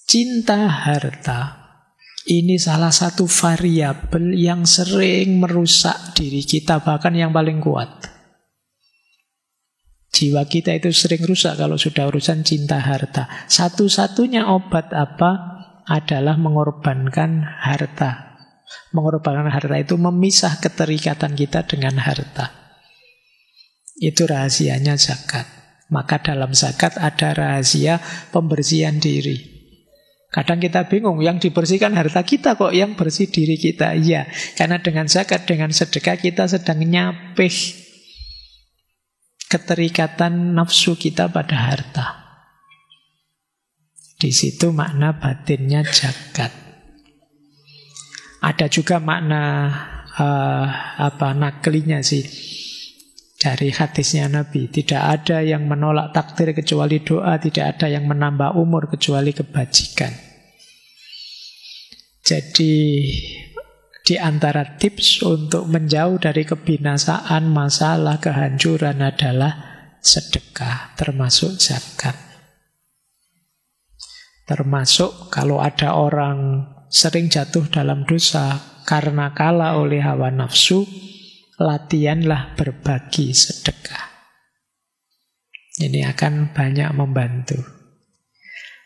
cinta harta ini salah satu variabel yang sering merusak diri kita, bahkan yang paling kuat. Jiwa kita itu sering rusak kalau sudah urusan cinta harta. Satu-satunya obat apa? Adalah mengorbankan harta. Mengorbankan harta itu memisah keterikatan kita dengan harta. Itu rahasianya zakat. Maka dalam zakat ada rahasia pembersihan diri. Kadang kita bingung, yang dibersihkan harta kita kok, yang bersih diri kita. Iya, karena dengan zakat, dengan sedekah kita sedang nyapih keterikatan nafsu kita pada harta. Di situ makna batinnya zakat. Ada juga makna naklinya sih dari hadisnya Nabi. Tidak ada yang menolak takdir kecuali doa, tidak ada yang menambah umur kecuali kebajikan. Jadi di antara tips untuk menjauh dari kebinasaan, masalah, kehancuran adalah sedekah, termasuk zakat. Termasuk kalau ada orang sering jatuh dalam dosa karena kalah oleh hawa nafsu, latihanlah berbagi sedekah. Ini akan banyak membantu.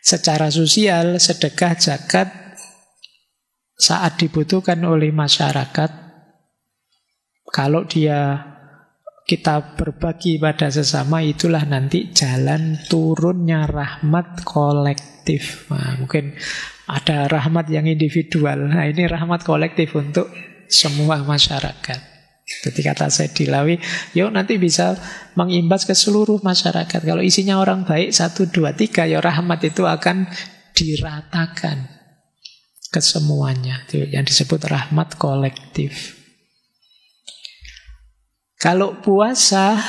Secara sosial, sedekah zakat saat dibutuhkan oleh masyarakat, kalau kita berbagi pada sesama, itulah nanti jalan turunnya rahmat kolektif. Nah, mungkin ada rahmat yang individual. Nah, ini rahmat kolektif untuk semua masyarakat. Jadi kata Syed Dilawi, yuk nanti bisa mengimbas ke seluruh masyarakat. Kalau isinya orang baik 1, 2, 3, ya rahmat itu akan diratakan ke semuanya. Itu yang disebut rahmat kolektif. Kalau puasa,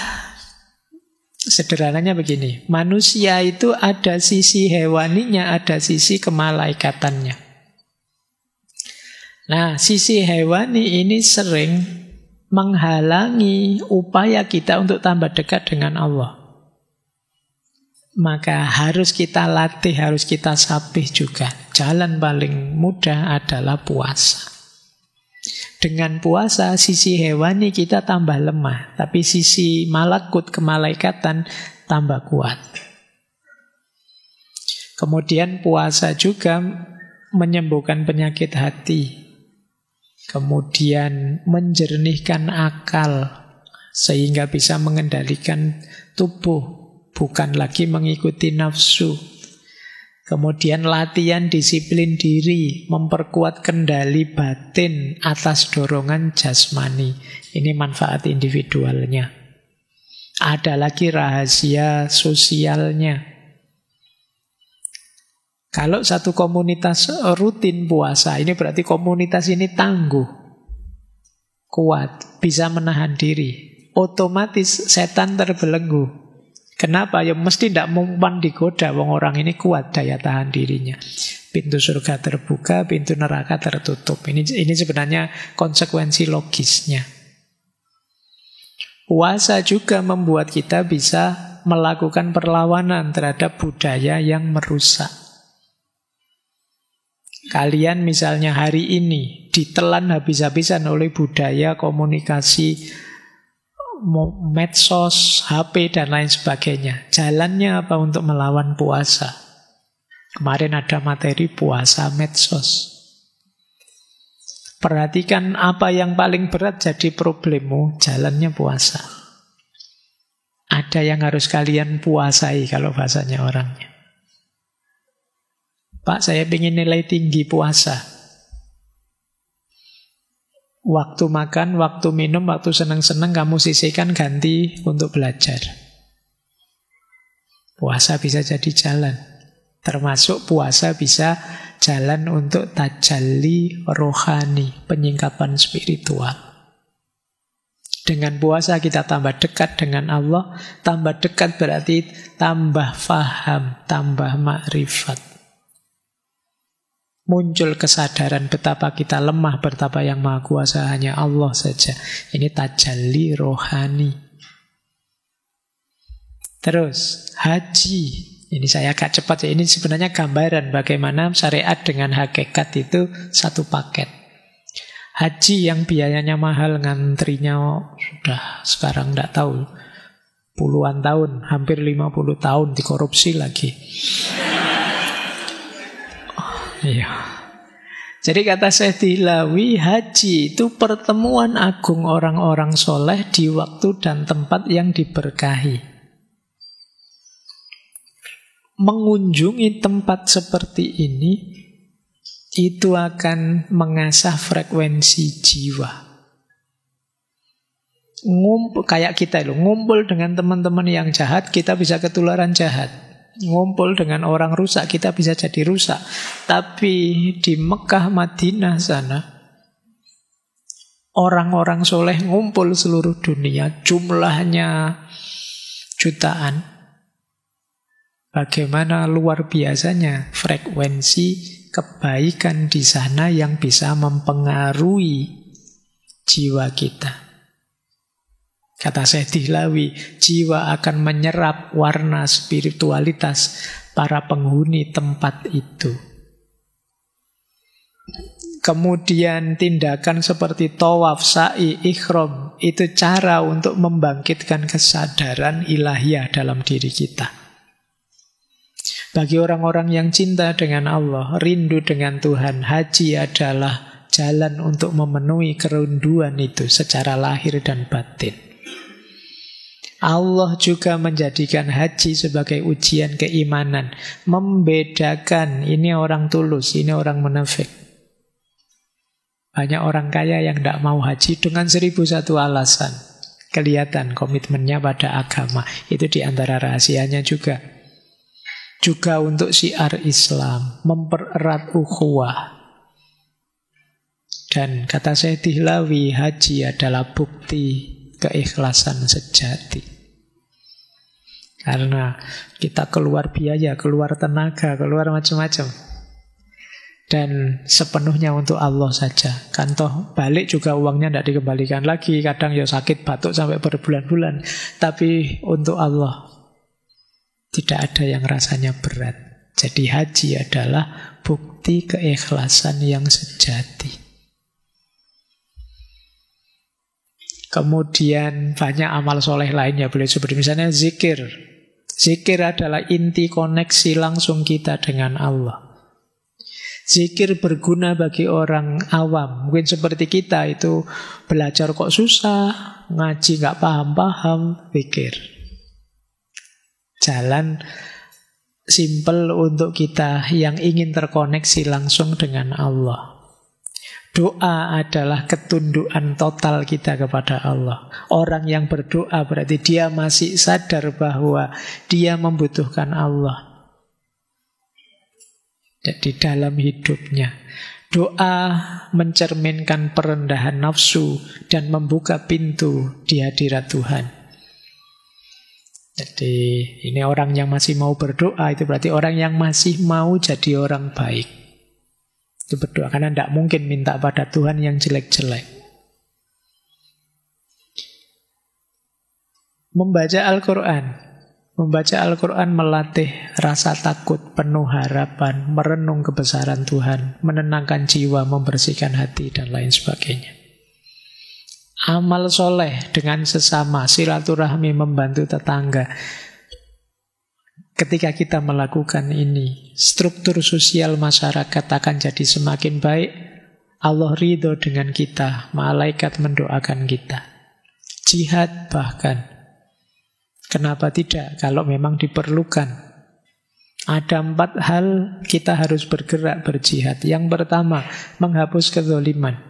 sederhananya begini, manusia itu ada sisi hewaninya, ada sisi kemalaikatannya. Nah, sisi hewani ini sering menghalangi upaya kita untuk tambah dekat dengan Allah. Maka harus kita latih, harus kita sapih juga. Jalan paling mudah adalah puasa. Dengan puasa, sisi hewani kita tambah lemah, tapi sisi malakut, kemalaikatan, tambah kuat. Kemudian puasa juga menyembuhkan penyakit hati. Kemudian menjernihkan akal sehingga bisa mengendalikan tubuh, bukan lagi mengikuti nafsu. Kemudian latihan disiplin diri, memperkuat kendali batin atas dorongan jasmani. Ini manfaat individualnya. Ada lagi rahasia sosialnya. Kalau satu komunitas rutin puasa, ini berarti komunitas ini tangguh, kuat, bisa menahan diri. Otomatis setan terbelenggu. Kenapa? Ya mesti tidak mempan digoda. Wong orang ini kuat daya tahan dirinya. Pintu surga terbuka, pintu neraka tertutup. Ini sebenarnya konsekuensi logisnya. Puasa juga membuat kita bisa melakukan perlawanan terhadap budaya yang merusak. Kalian misalnya hari ini ditelan habis-habisan oleh budaya komunikasi, medsos, HP, dan lain sebagainya. Jalannya apa untuk melawan puasa? Kemarin ada materi puasa medsos. Perhatikan apa yang paling berat jadi problemmu, jalannya puasa. Ada yang harus kalian puasai kalau bahasanya orangnya. Pak, saya ingin nilai tinggi puasa. Waktu makan, waktu minum, waktu senang-senang kamu sisihkan ganti untuk belajar. Puasa bisa jadi jalan. Termasuk puasa bisa jalan untuk tajalli rohani, penyingkapan spiritual. Dengan puasa kita tambah dekat dengan Allah. Tambah dekat berarti tambah faham, tambah makrifat. Muncul kesadaran betapa kita lemah, betapa yang maha kuasa hanya Allah saja. Ini tajalli rohani. Terus haji. Ini saya agak cepat ya. Ini sebenarnya gambaran bagaimana syariat dengan hakikat itu satu paket. Haji yang biayanya mahal, ngantrinya sudah sekarang tidak tahu puluhan tahun, hampir 50 tahun, dikorupsi lagi. Iya. Jadi kata Syekh Dilawi, haji itu pertemuan agung orang-orang soleh di waktu dan tempat yang diberkahi. Mengunjungi tempat seperti ini itu akan mengasah frekuensi jiwa. Kayak kita loh, ngumpul dengan teman-teman yang jahat, kita bisa ketularan jahat. Ngumpul dengan orang rusak, kita bisa jadi rusak. Tapi di Mekah, Madinah sana, orang-orang soleh ngumpul seluruh dunia, jumlahnya jutaan. Bagaimana luar biasanya frekuensi kebaikan di sana yang bisa mempengaruhi jiwa kita. Kata Syekh Dihlawi, jiwa akan menyerap warna spiritualitas para penghuni tempat itu. Kemudian tindakan seperti tawaf, sa'i, ikhram, itu cara untuk membangkitkan kesadaran ilahiyah dalam diri kita. Bagi orang-orang yang cinta dengan Allah, rindu dengan Tuhan, haji adalah jalan untuk memenuhi kerinduan itu secara lahir dan batin. Allah juga menjadikan haji sebagai ujian keimanan, membedakan ini orang tulus, ini orang munafik. Banyak orang kaya yang tidak mau haji dengan 1001 alasan. Kelihatan komitmennya pada agama. Itu diantara rahasianya juga. Juga untuk syiar Islam, mempererat ukhuwah. Dan kata Syekh Dihlawi, haji adalah bukti keikhlasan sejati. Karena kita keluar biaya, keluar tenaga, keluar macam-macam. Dan sepenuhnya untuk Allah saja. Kan toh balik juga uangnya tidak dikembalikan lagi. Kadang ya sakit batuk sampai berbulan-bulan. Tapi untuk Allah tidak ada yang rasanya berat. Jadi haji adalah bukti keikhlasan yang sejati. Kemudian banyak amal soleh lainnya boleh seperti misalnya zikir. Zikir adalah inti koneksi langsung kita dengan Allah. Zikir berguna bagi orang awam. Mungkin seperti kita itu belajar kok susah, ngaji nggak paham-paham, zikir. Jalan simple untuk kita yang ingin terkoneksi langsung dengan Allah. Doa adalah ketundukan total kita kepada Allah. Orang yang berdoa berarti dia masih sadar bahwa dia membutuhkan Allah. Jadi dalam hidupnya, doa mencerminkan perendahan nafsu dan membuka pintu di hadirat Tuhan. Jadi ini orang yang masih mau berdoa, itu berarti orang yang masih mau jadi orang baik. Itu berdoa, karena tidak mungkin minta pada Tuhan yang jelek-jelek. Membaca Al-Quran. Membaca Al-Quran melatih rasa takut, penuh harapan, merenung kebesaran Tuhan, menenangkan jiwa, membersihkan hati, dan lain sebagainya. Amal soleh dengan sesama, silaturahmi, membantu tetangga. Ketika kita melakukan ini, struktur sosial masyarakat akan jadi semakin baik. Allah ridho dengan kita, malaikat mendoakan kita. Jihad bahkan. Kenapa tidak kalau memang diperlukan? Ada 4 hal kita harus bergerak berjihad. Yang pertama, menghapus kezaliman.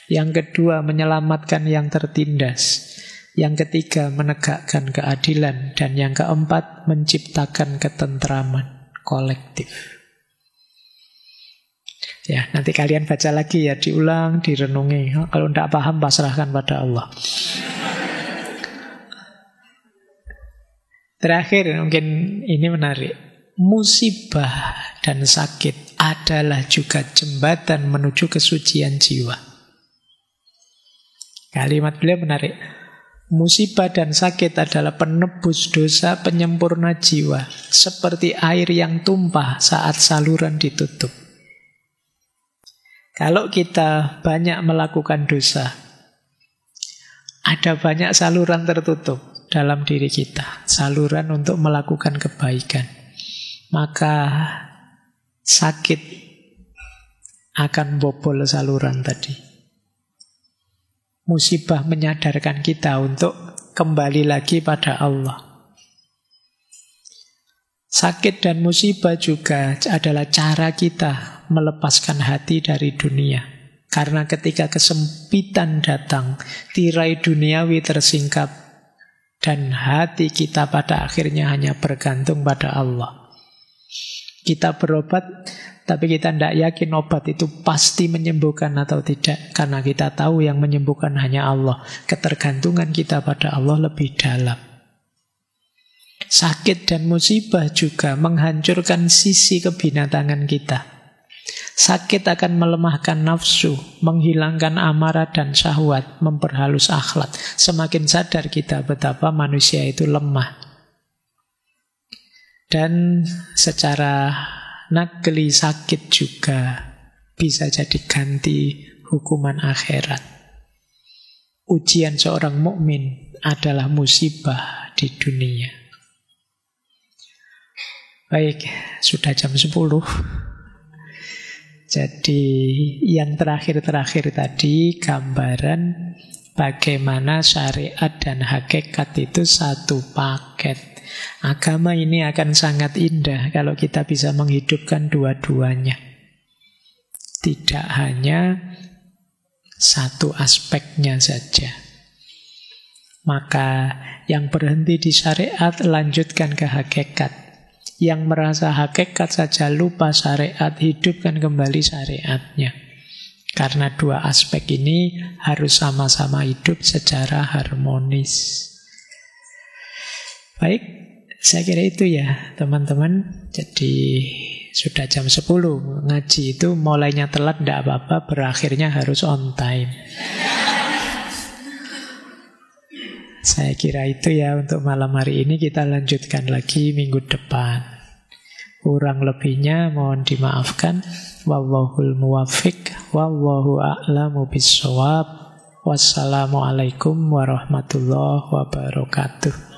Yang kedua, menyelamatkan yang tertindas. Yang ketiga, menegakkan keadilan. Dan yang keempat, menciptakan ketentraman kolektif. Ya, nanti kalian baca lagi ya, diulang, direnungi. Kalau tidak paham, pasrahkan pada Allah. Terakhir, mungkin ini menarik. Musibah dan sakit adalah juga jembatan menuju kesucian jiwa. Kalimat beliau menarik. Musibah dan sakit adalah penebus dosa, penyempurna jiwa. Seperti air yang tumpah saat saluran ditutup. Kalau kita banyak melakukan dosa, ada banyak saluran tertutup dalam diri kita, saluran untuk melakukan kebaikan. Maka sakit akan bobol saluran tadi. Musibah menyadarkan kita untuk kembali lagi pada Allah. Sakit dan musibah juga adalah cara kita melepaskan hati dari dunia. Karena ketika kesempitan datang, tirai duniawi tersingkap, dan hati kita pada akhirnya hanya bergantung pada Allah. Kita berobat, tapi kita tidak yakin obat itu pasti menyembuhkan atau tidak. Karena kita tahu yang menyembuhkan hanya Allah. Ketergantungan kita pada Allah lebih dalam. Sakit dan musibah juga menghancurkan sisi kebinatangan kita. Sakit akan melemahkan nafsu, menghilangkan amarah dan syahwat, memperhalus akhlak. Semakin sadar kita betapa manusia itu lemah. Dan secara nagli sakit juga bisa jadi ganti hukuman akhirat. Ujian seorang mukmin adalah musibah di dunia. Baik, sudah jam 10. Jadi yang terakhir-terakhir tadi gambaran bagaimana syariat dan hakikat itu satu paket. Agama ini akan sangat indah kalau kita bisa menghidupkan dua-duanya. Tidak hanya satu aspeknya saja. Maka yang berhenti di syariat lanjutkan ke hakikat. Yang merasa hakikat saja lupa syariat, hidupkan kembali syariatnya. Karena dua aspek ini harus sama-sama hidup secara harmonis. Baik, saya kira itu ya teman-teman. Jadi sudah jam 10. Ngaji itu mulainya telat tidak apa-apa, berakhirnya harus on time. Saya kira itu ya untuk malam hari ini. Kita lanjutkan lagi minggu depan. Kurang lebihnya mohon dimaafkan. Wallahul muwaffiq, wallahu a'lamu bissawab. Wassalamualaikum warahmatullahi wabarakatuh.